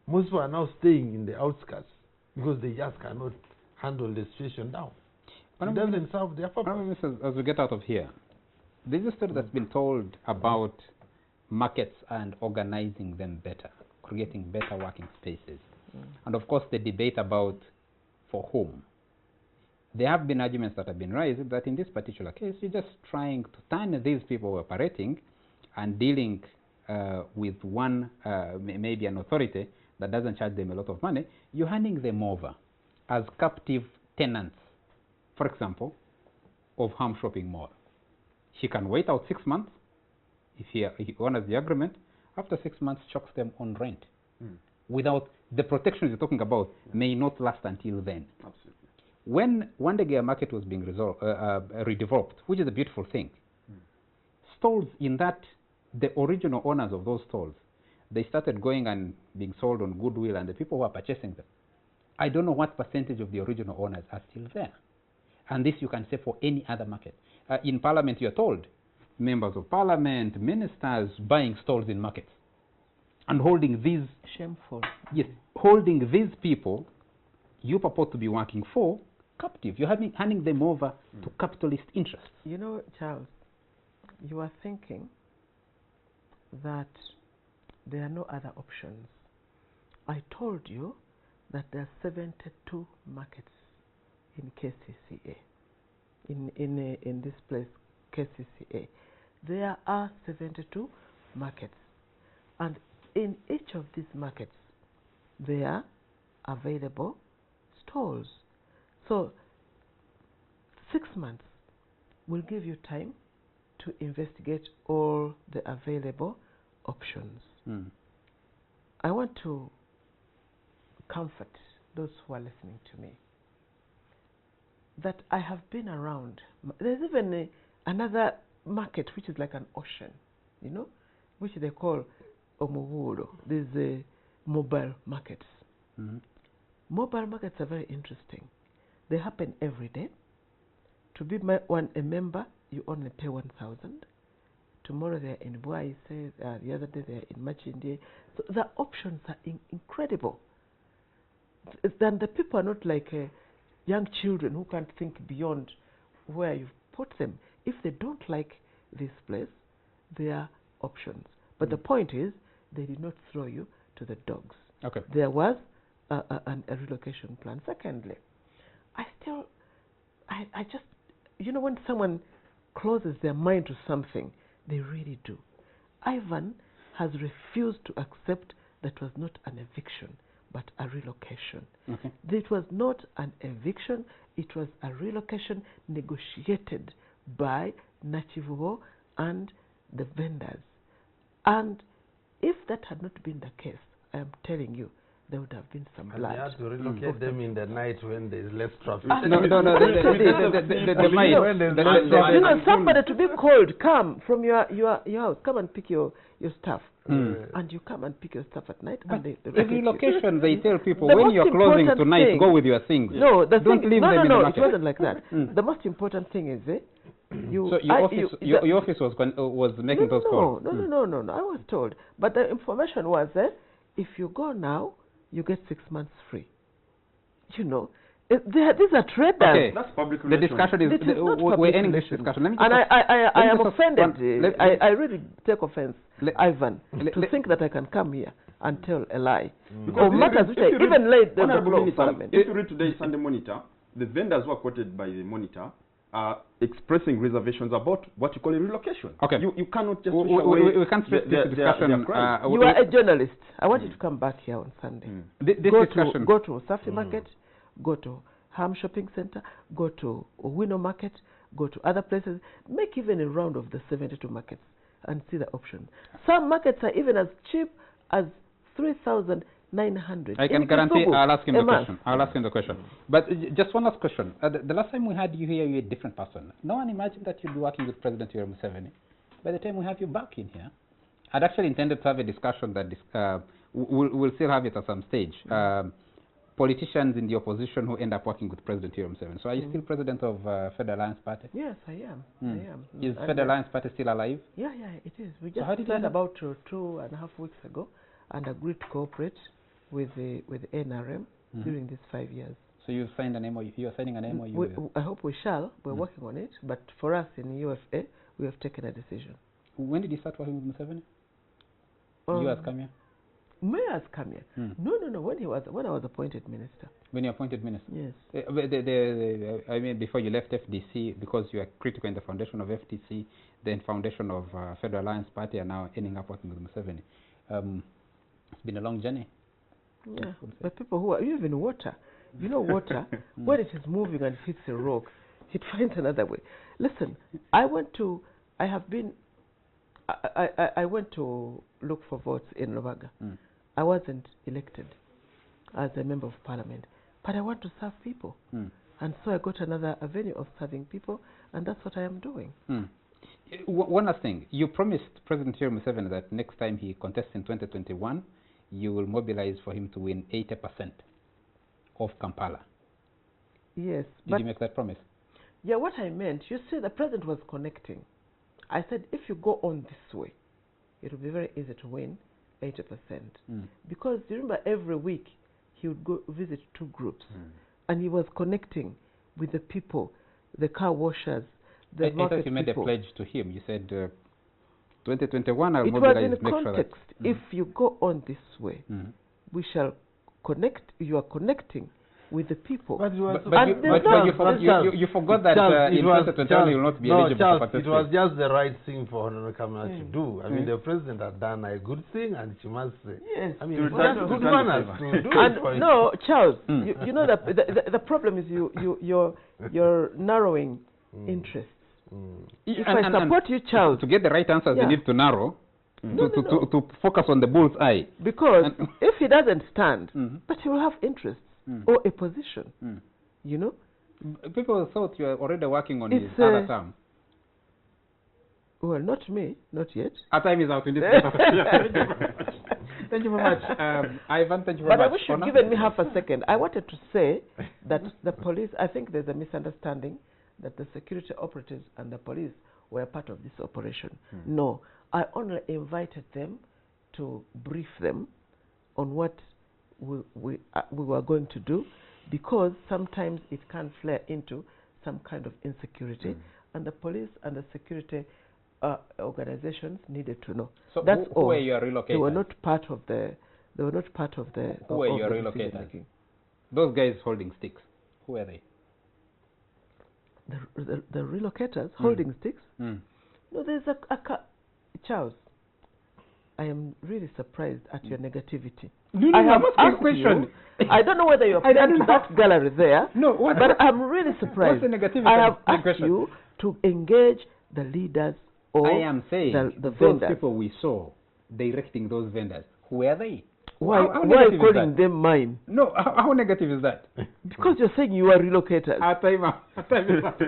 Most people are now staying in the outskirts because they just cannot handle the situation down. It doesn't serve their purpose. As we get out of here, there's a story that's been told about markets and organizing them better, creating better working spaces. And of course, the debate about for whom. There have been arguments that have been raised that in this particular case, you're just trying to turn these people operating and dealing with one, maybe an authority that doesn't charge them a lot of money. You're handing them over as captive tenants, for example, of Ham Shopping Mall. She can wait out 6 months. If he honors the agreement, after 6 months, chokes them on rent. Without the protections you're talking about, may not last until then. Absolutely. When Wandegea Market was being redeveloped, which is a beautiful thing, stalls in that, the original owners of those stalls, they started going and being sold on goodwill, and the people who are purchasing them, I don't know what percentage of the original owners are still there. And this you can say for any other market. In Parliament, you're told, members of Parliament, ministers buying stalls in markets and holding these... Shameful. Yes, holding these people you purport to be working for captive. You're handing them over to capitalist interests. You know, Charles, you are thinking that there are no other options. I told you that there are 72 markets in KCCA, in this place, KCCA. There are 72 markets, and in each of these markets, there are available stalls. So 6 months will give you time to investigate all the available options. I want to comfort those who are listening to me that I have been around. There's even another market which is like an ocean, you know, which they call Omuwuro. There's mobile markets. Mobile markets are very interesting. They happen every day. To be a member, you only pay 1,000. Tomorrow they're in Bwaise, the other day they're in Machindi. So the options are incredible. Then the people are not like young children who can't think beyond where you've put them. If they don't like this place, there are options. But the point is, they did not throw you to the dogs. Okay. There was a relocation plan. Secondly, I just, you know, when someone closes their mind to something, they really do. Ivan has refused to accept that was not an eviction, but a relocation. Okay. It was not an eviction, it was a relocation negotiated by Nakivubo and the vendors. And if that had not been the case, I am telling you, there would have been some blood. You have to relocate them in the night when there is less traffic. No. You know, somebody to be called, come from your house, come and pick your stuff. And you come and pick your stuff at night. And they Every location, they tell people, the when most you're closing important tonight, thing- go with your things. No, the Don't thing, leave no, them in the no, market. it wasn't like that. The most important thing is, So your office was making those calls? No, I was told. But the information was that if you go now, you get 6 months free. You know, these are traders. Okay. That's public The relations. discussion is, It is not we're public ending this relations. discussion. Let me And just I am just offended. I really take offense, Ivan, let- to think that I can come here and tell a lie. Because Or matters which I even laid the Honorable floor of Minister, Parliament. if you read today's Sunday Monitor, the vendors who are quoted by the Monitor are expressing reservations about what you call a relocation. Okay. You cannot just push away we can't stress this discussion. their cries. You are a journalist. I want you to come back here on Sunday. This Go discussion. to Safi Market, go to Ham Shopping Center, go to Owino Market, go to other places. Make even a round of the 72 markets and see the options. Some markets are even as cheap as 3,900. I can in guarantee Kisumu, I'll ask him a the month. question. I'll ask him the question. But just one last question. The last time we had you here, you're a different person. No one imagined that you'd be working with President Yoweri Museveni. By the time we have you back in here, I'd actually intended to have a discussion that we'll still have it at some stage. Politicians in the opposition who end up working with President Yoweri Museveni. So are you still president of Federal Alliance Party? Yes, I am. I am. Is And, Federal Alliance Party still alive? Yeah, it is. We So just how did you met end up- about 2.5 weeks ago and agreed to cooperate with the NRM during these 5 years. So you've signed an MOU. You're signing an MOU. I hope we shall. We're working on it. But for us in UFA, we have taken a decision. When did you start working with Museveni? You as Kamya? Me as Kamya? No. When I was appointed minister. When you appointed minister? Yes. I mean, before you left FDC, because you are critical in the foundation of FTC, then foundation of Federal Alliance Party, and now ending up working with Museveni. It's been a long journey. Yeah. But people who are even water, you know, water when it is moving and hits a rock, it finds another way. Listen, I went to look for votes in Lubaga. I wasn't elected as a member of parliament, but I want to serve people. And so I got another avenue of serving people, and that's what I am doing. One last thing. You promised President Yoweri Museveni that next time he contests in 2021, you will mobilize for him to win 80% of Kampala. Yes. Did you make that promise? Yeah, what I meant, you see, the president was connecting. I said, if you go on this way, it will be very easy to win 80%. Because you remember, every week he would go visit 2 groups, and he was connecting with the people, the car washers, the I market thought you made people. a pledge to him. You said 2021 I'll It was mobilize, in make sure that... context. If you go on this way, we shall connect. You are connecting with the people. But, But And there's not- you forgot that Charles, in it was 2021 you will not be eligible Charles, for it participation. was just the right thing for Honorable Kamya to do. I mean, the president had done a good thing, and she must say, Yes. I mean, To it's return- just to good return the manners favor. to do it for And no, Charles, Mm. you know that the problem is you're narrowing interests. If I support you, Charles, to get the right answers, Yeah. you need to narrow, No, to focus on the bull's eye. because And- if he doesn't stand, Mhm. but he will have interests Mm. or a position, Mm. you know. People thought you were already working on his It's, other term. Well, not me, not yet. Our time is out in this. Thank you very much. Ivan, thank you very But I much. wish you'd Honor? given me half a second. I wanted to say that the police, I think there's a misunderstanding that the security operatives and the police were part of this operation. No, I only invited them to brief them on what we were going to do, because sometimes it can flare into some kind of insecurity, and the police and the security organizations needed to know. So That's who all. were your relocators? They were not part of the. They were not part of the. Who were of your the relocators? decision-making. Those guys holding sticks. Who were they? The relocators holding sticks. Mm. No, there's Charles, I am really surprised at your negativity. No, I no, have I'm asking a asked question. you, I don't know whether you're I playing don't to know. that gallery there, No, what? but I'm really surprised. What's the negativity? I have Big asked question. you to engage the leaders or I am saying the those vendors. people we saw directing those vendors, who are they? Why, How why are negative you is calling that? them mine? No, how negative is that? Because you're saying you are relocators. Our time is up.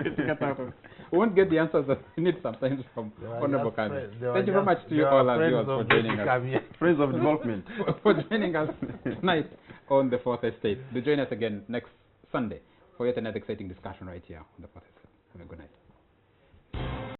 We won't get the answers that we need sometimes from Honorable Kamya. Thank you very much to you all as viewers for joining us. Friends of development. for joining us tonight on the Fourth Estate. Do join us again next Sunday for yet another exciting discussion right here on the Fourth Estate. Have a good night.